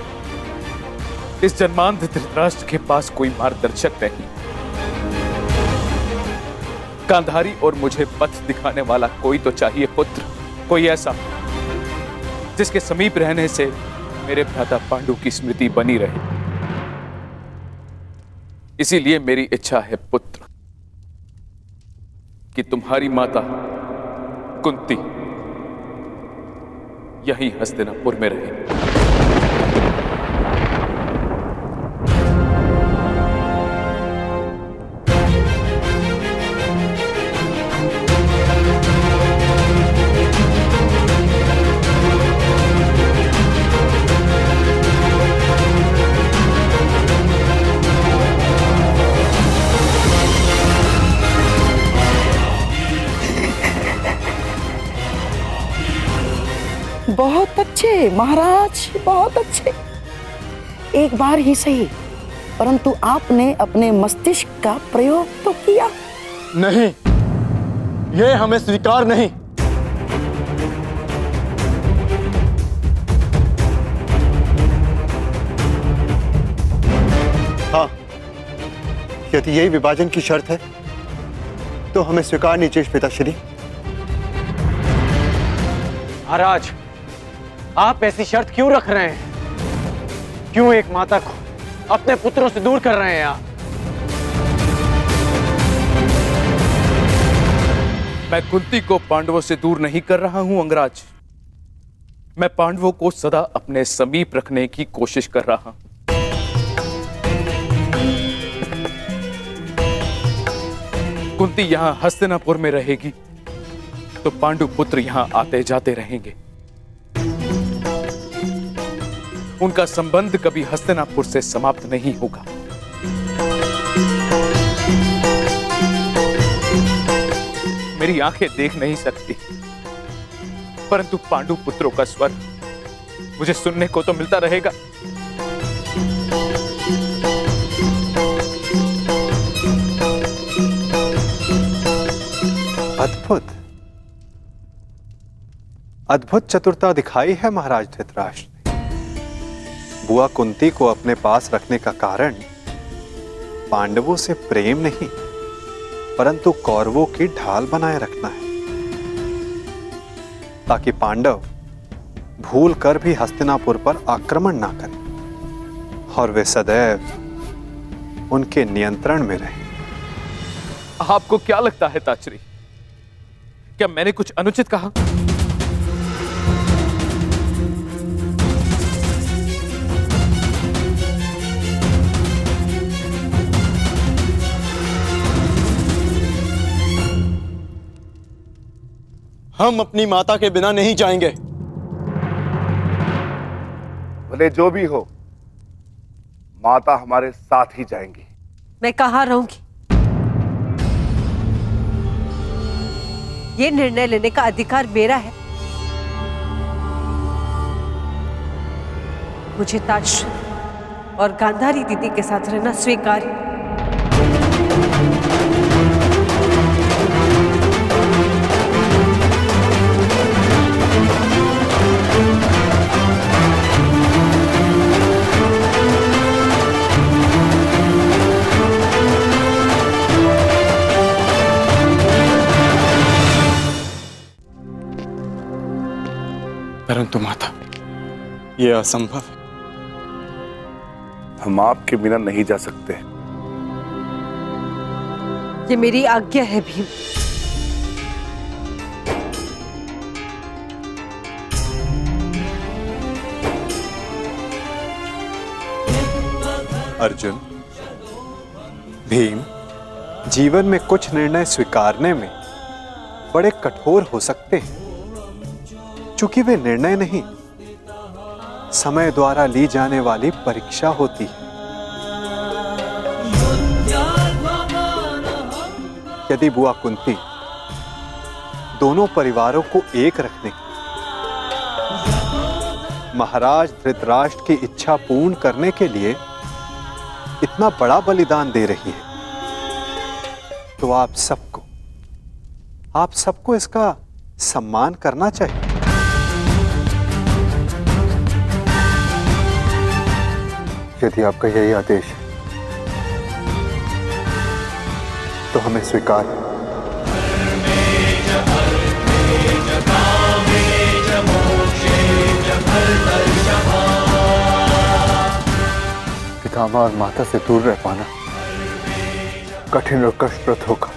Speaker 6: इस जन्मांध धृतराष्ट्र के पास कोई मार्गदर्शक नहीं। गांधारी और मुझे पथ दिखाने वाला कोई तो चाहिए पुत्र, कोई ऐसा जिसके समीप रहने से मेरे भ्राता पांडु की स्मृति बनी रहे। इसीलिए मेरी इच्छा है पुत्र कि तुम्हारी माता कुंती यहीं हस्तिनापुर में रहे।
Speaker 2: बहुत अच्छे महाराज, बहुत अच्छे। एक बार ही सही, परंतु आपने अपने मस्तिष्क का प्रयोग तो किया।
Speaker 7: नहीं, यह हमें स्वीकार नहीं।
Speaker 1: हाँ, यदि यही विभाजन की शर्त है तो हमें स्वीकार नहीं चाहिए पिताश्री।
Speaker 4: महाराज, आप ऐसी शर्त क्यों रख रहे हैं? क्यों एक माता को अपने पुत्रों से दूर कर रहे हैं आप।
Speaker 6: मैं कुंती को पांडवों से दूर नहीं कर रहा हूं अंगराज। मैं पांडवों को सदा अपने समीप रखने की कोशिश कर रहा हूं। कुंती यहां हस्तिनापुर में रहेगी तो पांडु पुत्र यहां आते जाते रहेंगे। उनका संबंध कभी हस्तिनापुर से समाप्त नहीं होगा। मेरी आंखें देख नहीं सकती, परंतु पांडु पुत्रों का स्वर मुझे सुनने को तो मिलता रहेगा।
Speaker 1: अद्भुत अद्भुत चतुरता दिखाई है महाराज धृतराष्ट्र ने। बुआ कुंती को अपने पास रखने का कारण पांडवों से प्रेम नहीं, परंतु कौरवों की ढाल बनाए रखना है, ताकि पांडव भूल कर भी हस्तिनापुर पर आक्रमण ना करें और वे सदैव उनके नियंत्रण में रहें।
Speaker 6: आपको क्या लगता है ताचरी, क्या मैंने कुछ अनुचित कहा?
Speaker 7: हम अपनी माता के बिना नहीं जाएंगे।
Speaker 12: भले जो भी हो, माता हमारे साथ ही जाएंगी।
Speaker 8: मैं कहाँ रहूंगी? ये निर्णय लेने का अधिकार मेरा है। मुझे ताजश्री और गांधारी दीदी के साथ रहना स्वीकार्य।
Speaker 7: परंतु माता, यह असंभव है।
Speaker 12: हम आपके बिना नहीं जा सकते।
Speaker 8: ये मेरी आज्ञा है भीम।
Speaker 1: अर्जुन, भीम जीवन में कुछ निर्णय स्वीकारने में बड़े कठोर हो सकते हैं, चूंकि वे निर्णय नहीं, समय द्वारा ली जाने वाली परीक्षा होती है। यदि बुआ कुंती दोनों परिवारों को एक रखने, महाराज धृतराष्ट्र की इच्छा पूर्ण करने के लिए इतना बड़ा बलिदान दे रही है, तो आप सबको इसका सम्मान करना चाहिए। यदि आपका यही आदेश है तो हमें स्वीकार है। पितामह और माता से दूर रह पाना कठिन और कष्टप्रद होगा,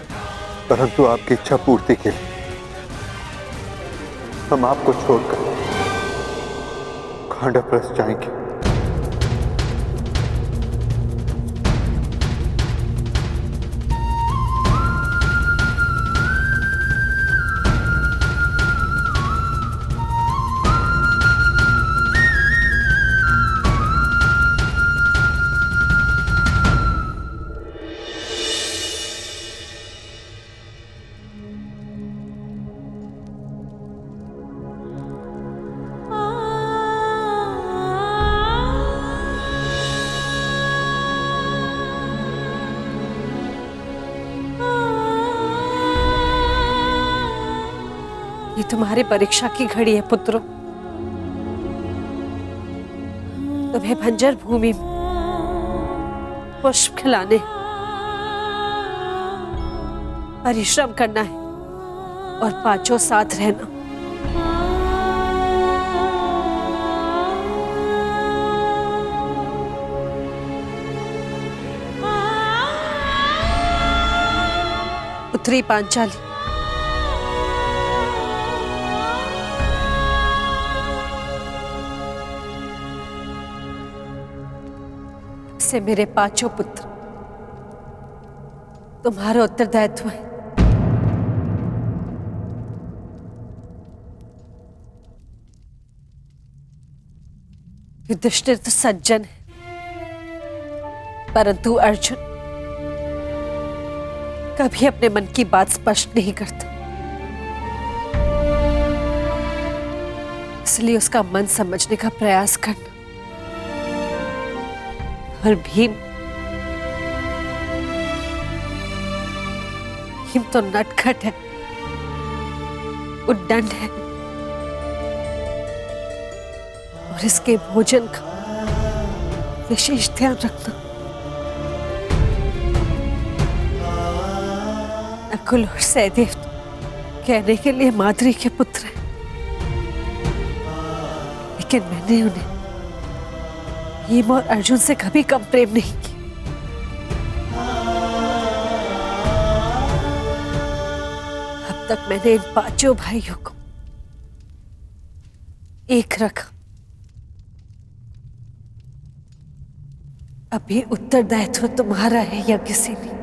Speaker 1: परंतु आपकी इच्छा पूर्ति के लिए हम आपको छोड़कर खांडवप्रस्थ जाएंगे।
Speaker 8: ये तुम्हारी परीक्षा की घड़ी है पुत्रों। तुम्हें बंजर भूमि में पुष्प खिलाने, परिश्रम करना है और पांचों साथ रहना। पुत्री पांचाली। से मेरे 5 पुत्र तुम्हारा उत्तरदायित्व है। युधिष्ठिर तो सज्जन है, परंतु अर्जुन कभी अपने मन की बात स्पष्ट नहीं करता, इसलिए उसका मन समझने का प्रयास करना। और भीम तो नटखट है, उद्दंड है और इसके भोजन का विशेष ध्यान रखना। नकुल और सहदेव तो कहने के लिए माद्री के पुत्र हैं, लेकिन मैंने उन्हें भीम और अर्जुन से कभी कम प्रेम नहीं किया। अब तक मैंने इन 5 भाइयों को एक रखा, अभी उत्तरदायित्व तुम्हारा है या किसी ने।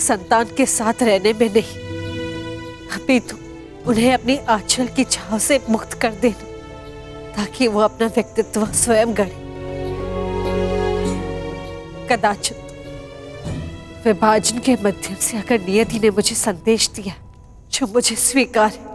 Speaker 8: संतान के साथ रहने में नहीं, अभी तो उन्हें अपनी आंचल की छाव से मुक्त कर देना, ताकि वो अपना व्यक्तित्व स्वयं गढ़े। कदाचित विभाजन के माध्यम से अगर नियति ने मुझे संदेश दिया जो मुझे स्वीकार है,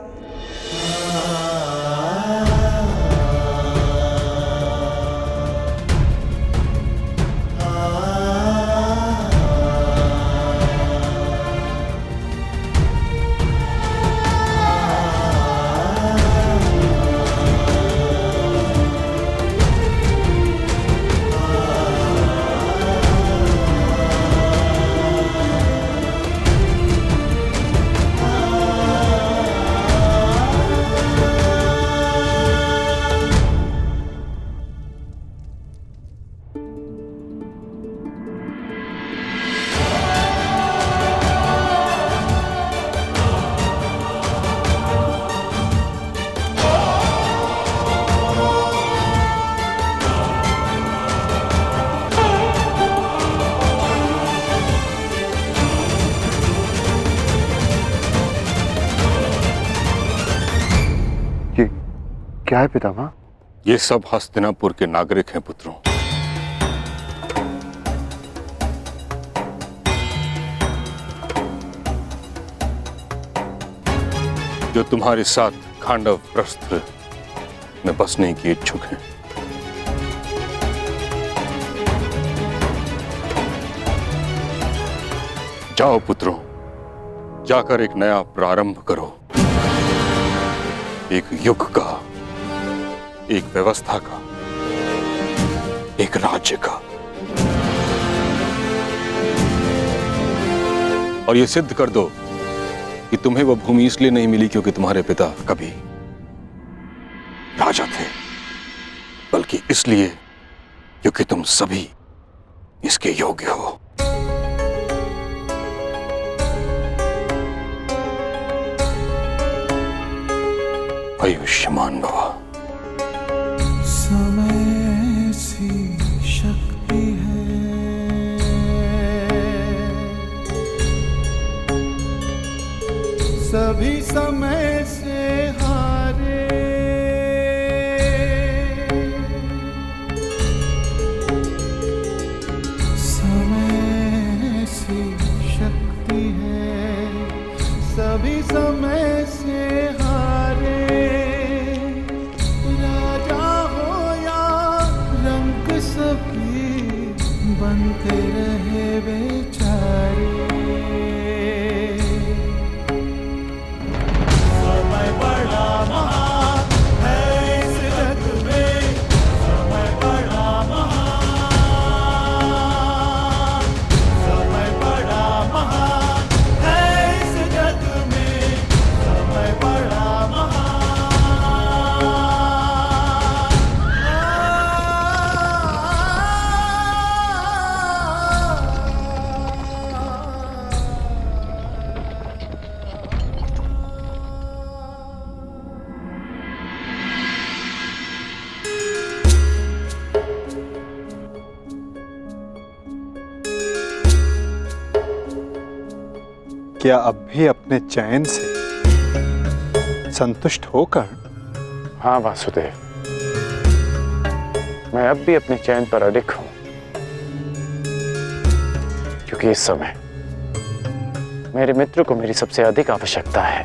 Speaker 1: क्या है पितामह?
Speaker 5: ये सब हस्तिनापुर के नागरिक हैं पुत्रों। जो तुम्हारे साथ खांडव प्रस्थ में बसने की इच्छुक हैं। जाओ पुत्रों, जाकर एक नया प्रारंभ करो, एक युग का, एक व्यवस्था का, एक राज्य का। और यह सिद्ध कर दो कि तुम्हें वह भूमि इसलिए नहीं मिली क्योंकि तुम्हारे पिता कभी राजा थे, बल्कि इसलिए क्योंकि तुम सभी इसके योग्य हो। आयुष्मान भव।
Speaker 13: समय सी शक्ति है, सभी समय से हारे, समय सी शक्ति है, सभी समय से हारे, बनते रहे बेचारे।
Speaker 1: क्या अब भी अपने चैन से संतुष्ट हो कर्ण?
Speaker 4: हाँ वासुदेव, मैं अब भी अपने चैन पर अडिग हूं, क्योंकि इस समय मेरे मित्र को मेरी सबसे अधिक आवश्यकता है।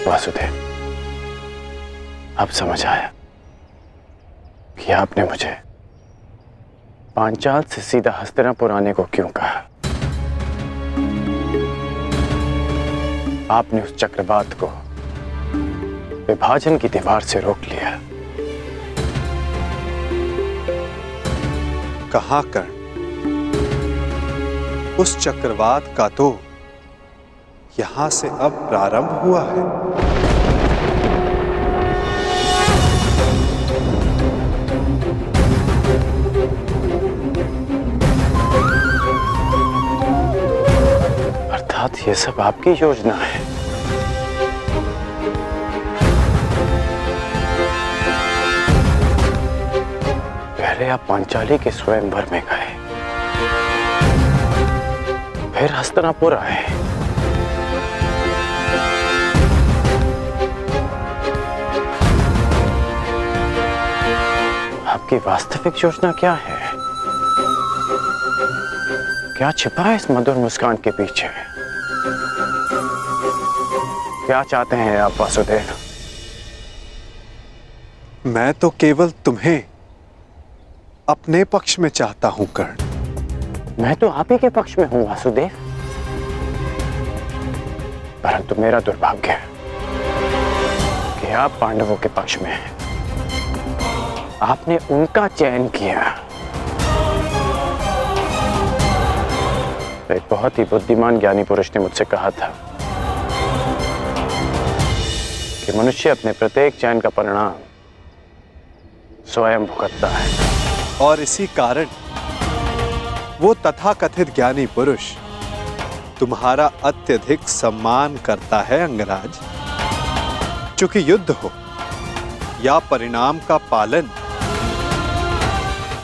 Speaker 4: वासुदेव, अब समझ आया कि आपने मुझे पांचाल से सीधा हस्तिनापुर आने को क्यों कहा। आपने उस चक्रवात को विभाजन की दीवार से रोक लिया।
Speaker 1: कहाँ कर्ण? उस चक्रवात का तो यहां से अब प्रारंभ हुआ है।
Speaker 4: अर्थात ये सब आपकी योजना है। पहले आप पांचाली के स्वयंवर में गए, फिर हस्तिनापुर आए, आपकी वास्तविक योजना क्या है? क्या छिपा है इस मधुर मुस्कान के पीछे? क्या चाहते हैं आप वासुदेव?
Speaker 1: मैं तो केवल तुम्हें अपने पक्ष में चाहता हूं कर्ण।
Speaker 4: मैं तो आप ही के पक्ष में हूं वासुदेव, परंतु मेरा दुर्भाग्य है कि आप पांडवों के पक्ष में हैं। आपने उनका चयन किया। एक बहुत ही बुद्धिमान ज्ञानी पुरुष ने मुझसे कहा था कि मनुष्य अपने प्रत्येक चयन का परिणाम स्वयं भुगतता है।
Speaker 1: और इसी कारण वो तथाकथित ज्ञानी पुरुष तुम्हारा अत्यधिक सम्मान करता है अंगराज। चूंकि युद्ध हो या परिणाम का पालन,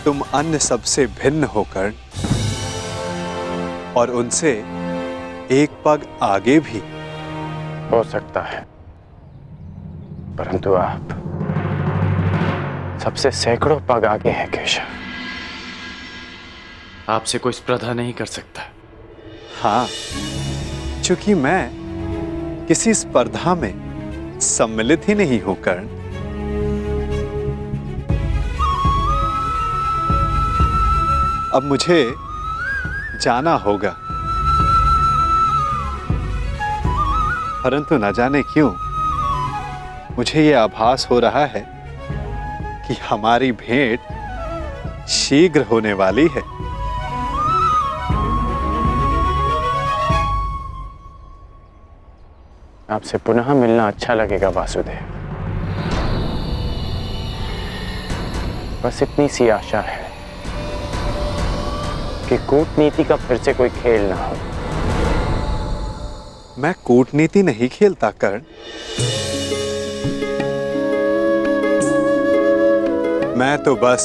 Speaker 1: तुम अन्य सबसे भिन्न होकर और उनसे एक पग आगे भी।
Speaker 4: हो सकता है, परंतु आप सबसे सैकड़ों पग आगे हैं केशव। आपसे कोई स्पर्धा नहीं कर सकता।
Speaker 1: हाँ, चूंकि मैं किसी स्पर्धा में सम्मिलित ही नहीं हूं कर्ण। अब मुझे जाना होगा, परंतु न जाने क्यों मुझे यह आभास हो रहा है कि हमारी भेंट शीघ्र होने वाली है।
Speaker 4: आपसे पुनः मिलना अच्छा लगेगा वासुदेव। बस इतनी सी आशा है कि कूटनीति का फिर से कोई खेल ना हो।
Speaker 1: मैं कूटनीति नहीं खेलता कर्ण। मैं तो बस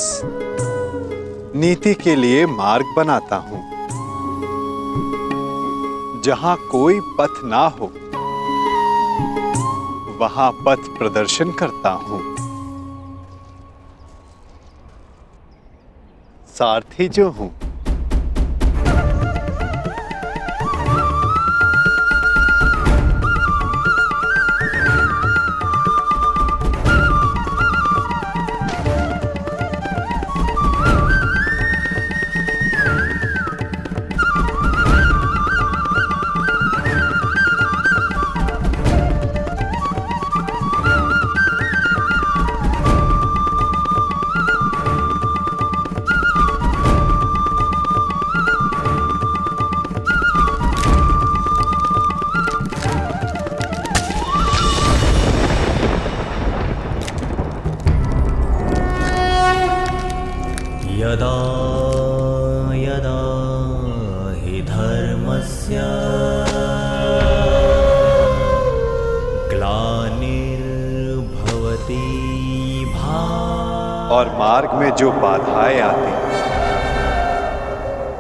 Speaker 1: नीति के लिए मार्ग बनाता हूं। जहां कोई पथ ना हो वहां पथ प्रदर्शन करता हूं। सारथी जो हूं।
Speaker 13: यदा यदा हि धर्मस्य ग्लानिर्भवति भारत
Speaker 1: और मार्ग में जो बाधाएं आती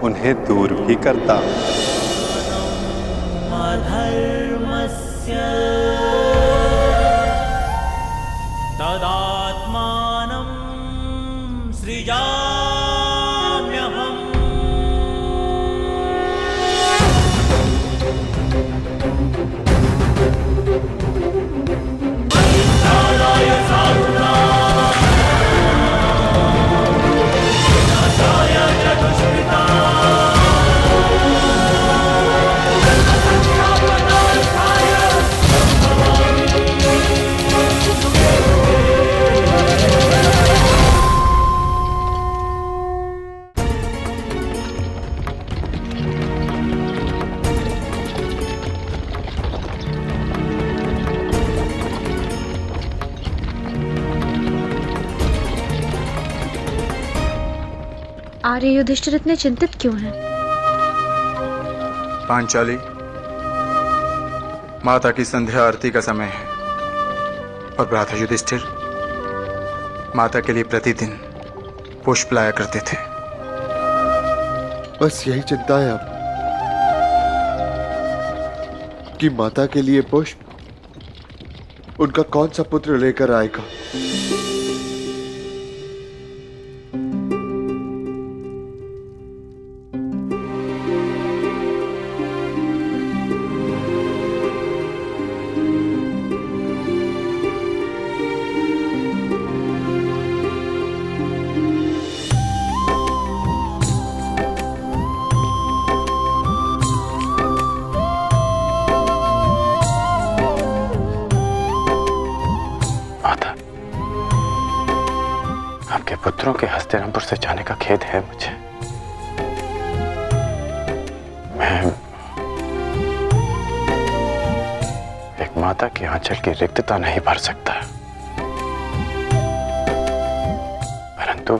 Speaker 1: उन्हें दूर भी करता हूं।
Speaker 13: अधर्मस्य तदात्मानं सृजाम्यहम्। परित्राणाय साधूनां विनाशाय च दुष्कृतां।
Speaker 14: आर्य युधिष्ठिर इतने चिंतित क्यों हैं?
Speaker 7: पांचाली, माता की संध्या आरती का समय है और भ्राता युधिष्ठिर माता के लिए प्रतिदिन पुष्प लाया करते थे।
Speaker 15: बस यही चिंता है अब कि माता के लिए पुष्प उनका कौन सा पुत्र लेकर आएगा।
Speaker 4: पुत्रों के हस्तिनापुर से जाने का खेद है मुझे। मैं एक माता के आंचल की रिक्तता नहीं भर सकता, परंतु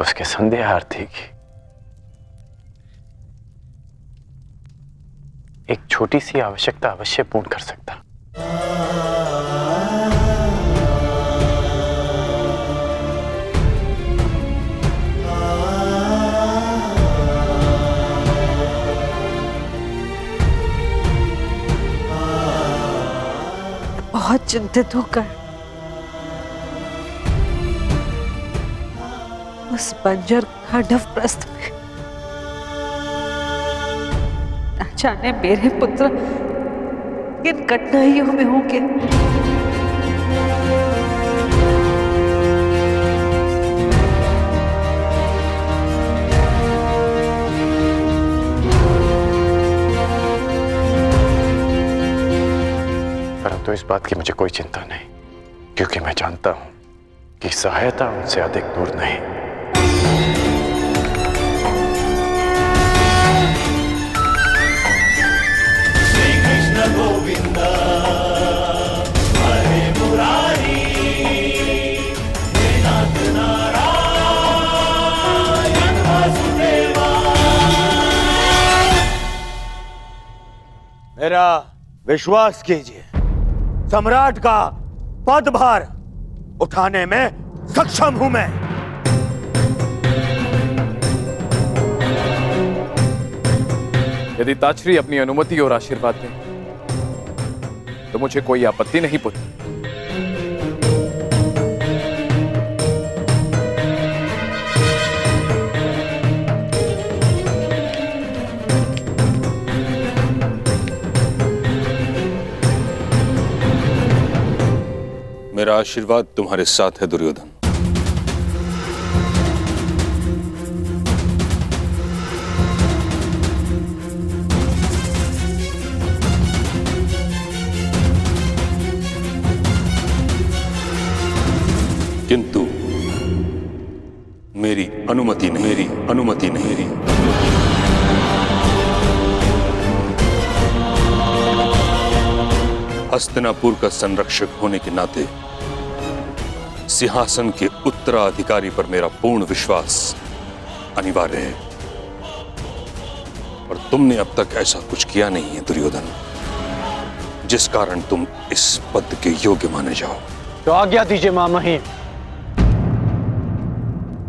Speaker 4: उसके संध्या आरती की एक छोटी सी आवश्यकता अवश्य पूर्ण कर सकता।
Speaker 8: बहुत चिंतित होकर उस बंजर खांडव प्रस्थ में न जाने मेरे पुत्र किन कठिनाइयों में होंगे।
Speaker 4: तो इस बात की मुझे कोई चिंता नहीं, क्योंकि मैं जानता हूं कि सहायता उनसे अधिक दूर नहीं।
Speaker 13: श्री कृष्ण गोविंद हरे मुरारी, हे नाथ नारायण वासुदेवा।
Speaker 3: मेरा विश्वास कीजिए, सम्राट का पदभार उठाने में सक्षम हूं मैं।
Speaker 6: यदि ताचरी अपनी अनुमति और आशीर्वाद दें तो मुझे कोई आपत्ति नहीं पुत्र।
Speaker 5: मेरा आशीर्वाद तुम्हारे साथ है दुर्योधन। किंतु मेरी अनुमति नहीं। हस्तिनापुर का संरक्षक होने के नाते सिंहासन के उत्तराधिकारी पर मेरा पूर्ण विश्वास अनिवार्य है, और तुमने अब तक ऐसा कुछ किया नहीं है दुर्योधन, जिस कारण तुम इस पद के योग्य माने जाओ।
Speaker 4: तो आज्ञा दीजिए महामहिम।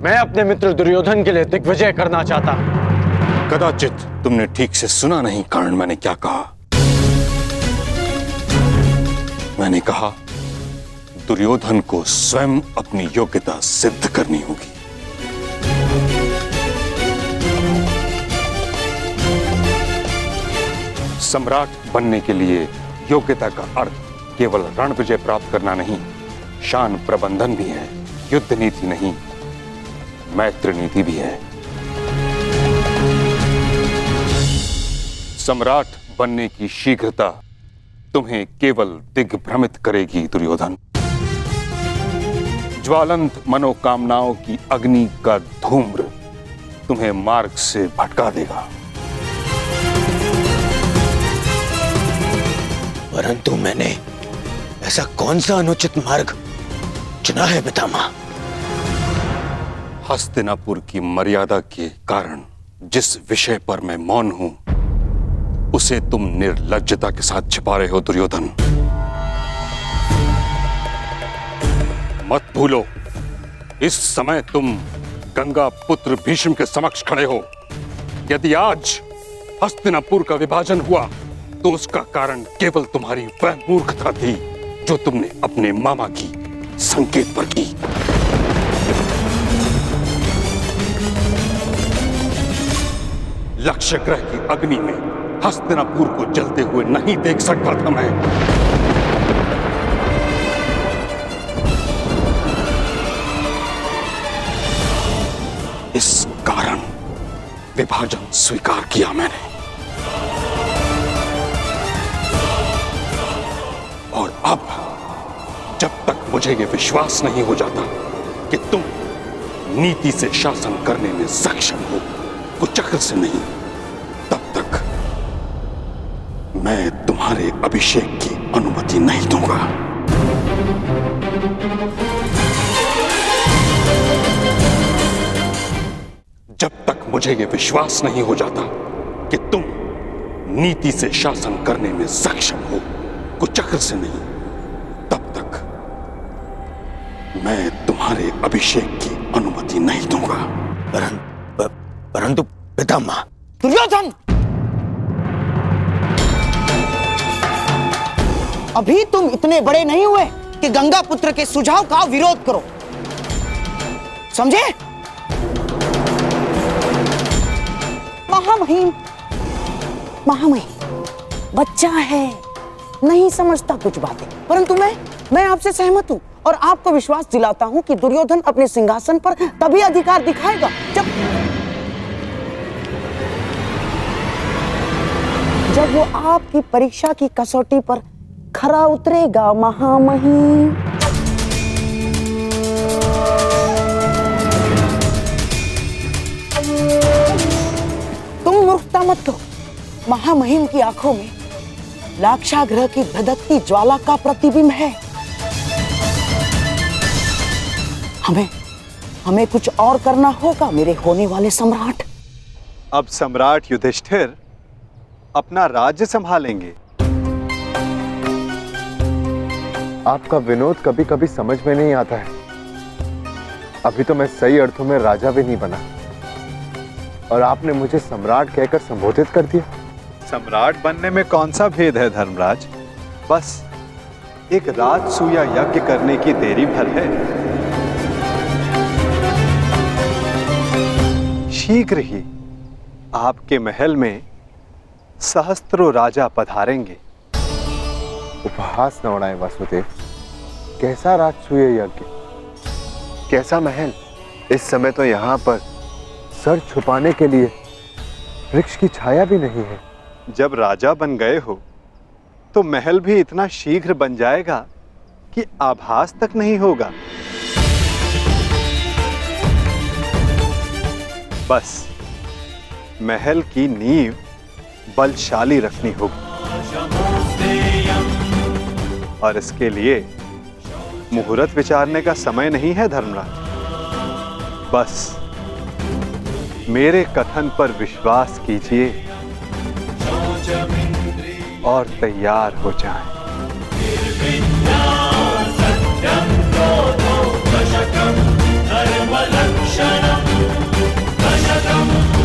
Speaker 4: मैं अपने मित्र दुर्योधन के लिए दिग्विजय करना चाहता हूं।
Speaker 5: कदाचित तुमने ठीक से सुना नहीं कर्ण, मैंने क्या कहा? मैंने कहा दुर्योधन को स्वयं अपनी योग्यता सिद्ध करनी होगी। सम्राट बनने के लिए योग्यता का अर्थ केवल रण विजय प्राप्त करना नहीं, शान प्रबंधन भी है। युद्ध नीति नहीं, मैत्री नीति भी है। सम्राट बनने की शीघ्रता तुम्हें केवल दिग्भ्रमित करेगी दुर्योधन। ज्वालंत मनोकामनाओं की अग्नि का धूम्र तुम्हें मार्ग से भटका देगा।
Speaker 3: परंतु मैंने ऐसा कौन सा अनुचित मार्ग चुना है पितामह?
Speaker 5: हस्तिनापुर की मर्यादा के कारण जिस विषय पर मैं मौन हूं, उसे तुम निर्लज्जता के साथ छिपा रहे हो दुर्योधन। मत भूलो, इस समय तुम गंगा पुत्र भीष्म के समक्ष खड़े हो। यदि आज हस्तिनापुर का विभाजन हुआ तो उसका कारण केवल तुम्हारी वह मूर्खता थी जो तुमने अपने मामा की संकेत पर की। लक्ष्य ग्रह की अग्नि में हस्तिनापुर को जलते हुए नहीं देख सकता था मैं। इस कारण विभाजन स्वीकार किया मैंने। और अब जब तक मुझे यह विश्वास नहीं हो जाता कि तुम नीति से शासन करने में सक्षम हो, कुचक्र से नहीं, तब तक मैं तुम्हारे अभिषेक की अनुमति नहीं दूंगा। जब तक मुझे यह विश्वास नहीं हो जाता कि तुम नीति से शासन करने में सक्षम हो, कुचक्र से नहीं, तब तक मैं तुम्हारे अभिषेक की अनुमति नहीं दूंगा।
Speaker 3: परंतु पितामह।
Speaker 2: दुर्योधन, अभी तुम इतने बड़े नहीं हुए कि गंगा पुत्र के सुझाव का विरोध करो, समझे? महामहिम, बच्चा है, नहीं समझता कुछ बातें, परंतु मैं आपसे सहमत हूं और आपको विश्वास दिलाता हूं कि दुर्योधन अपने सिंहासन पर तभी अधिकार दिखाएगा जब वो आपकी परीक्षा की कसौटी पर खरा उतरेगा। महामहिम, तुम मूर्खता मत करो। महामहिम की आंखों में लाक्षागृह की धधकती ज्वाला का प्रतिबिंब है। हमें कुछ और करना होगा मेरे होने वाले सम्राट।
Speaker 1: अब सम्राट युधिष्ठिर अपना राज्य संभालेंगे।
Speaker 15: आपका विनोद कभी कभी समझ में नहीं आता है। अभी तो मैं सही अर्थों में राजा भी नहीं बना और आपने मुझे सम्राट कहकर संबोधित कर दिया।
Speaker 1: सम्राट बनने में कौन सा भेद है धर्मराज? बस एक राजसूया यज्ञ करने की देरी भर है। शीघ्र ही आपके महल में सहस्त्रों राजा पधारेंगे।
Speaker 15: उपहास न उड़ाए वासुदेव। कैसा राजसूय यज्ञ, कैसा महल? इस समय तो यहाँ पर सर छुपाने के लिए वृक्ष की छाया भी नहीं है।
Speaker 1: जब राजा बन गए हो तो महल भी इतना शीघ्र बन जाएगा कि आभास तक नहीं होगा। बस महल की नींव बलशाली रखनी होगी और इसके लिए मुहूर्त विचारने का समय नहीं है धर्मराज। बस मेरे कथन पर विश्वास कीजिए और तैयार हो जाएं।
Speaker 13: दशकं धर्मलक्षणं दशकं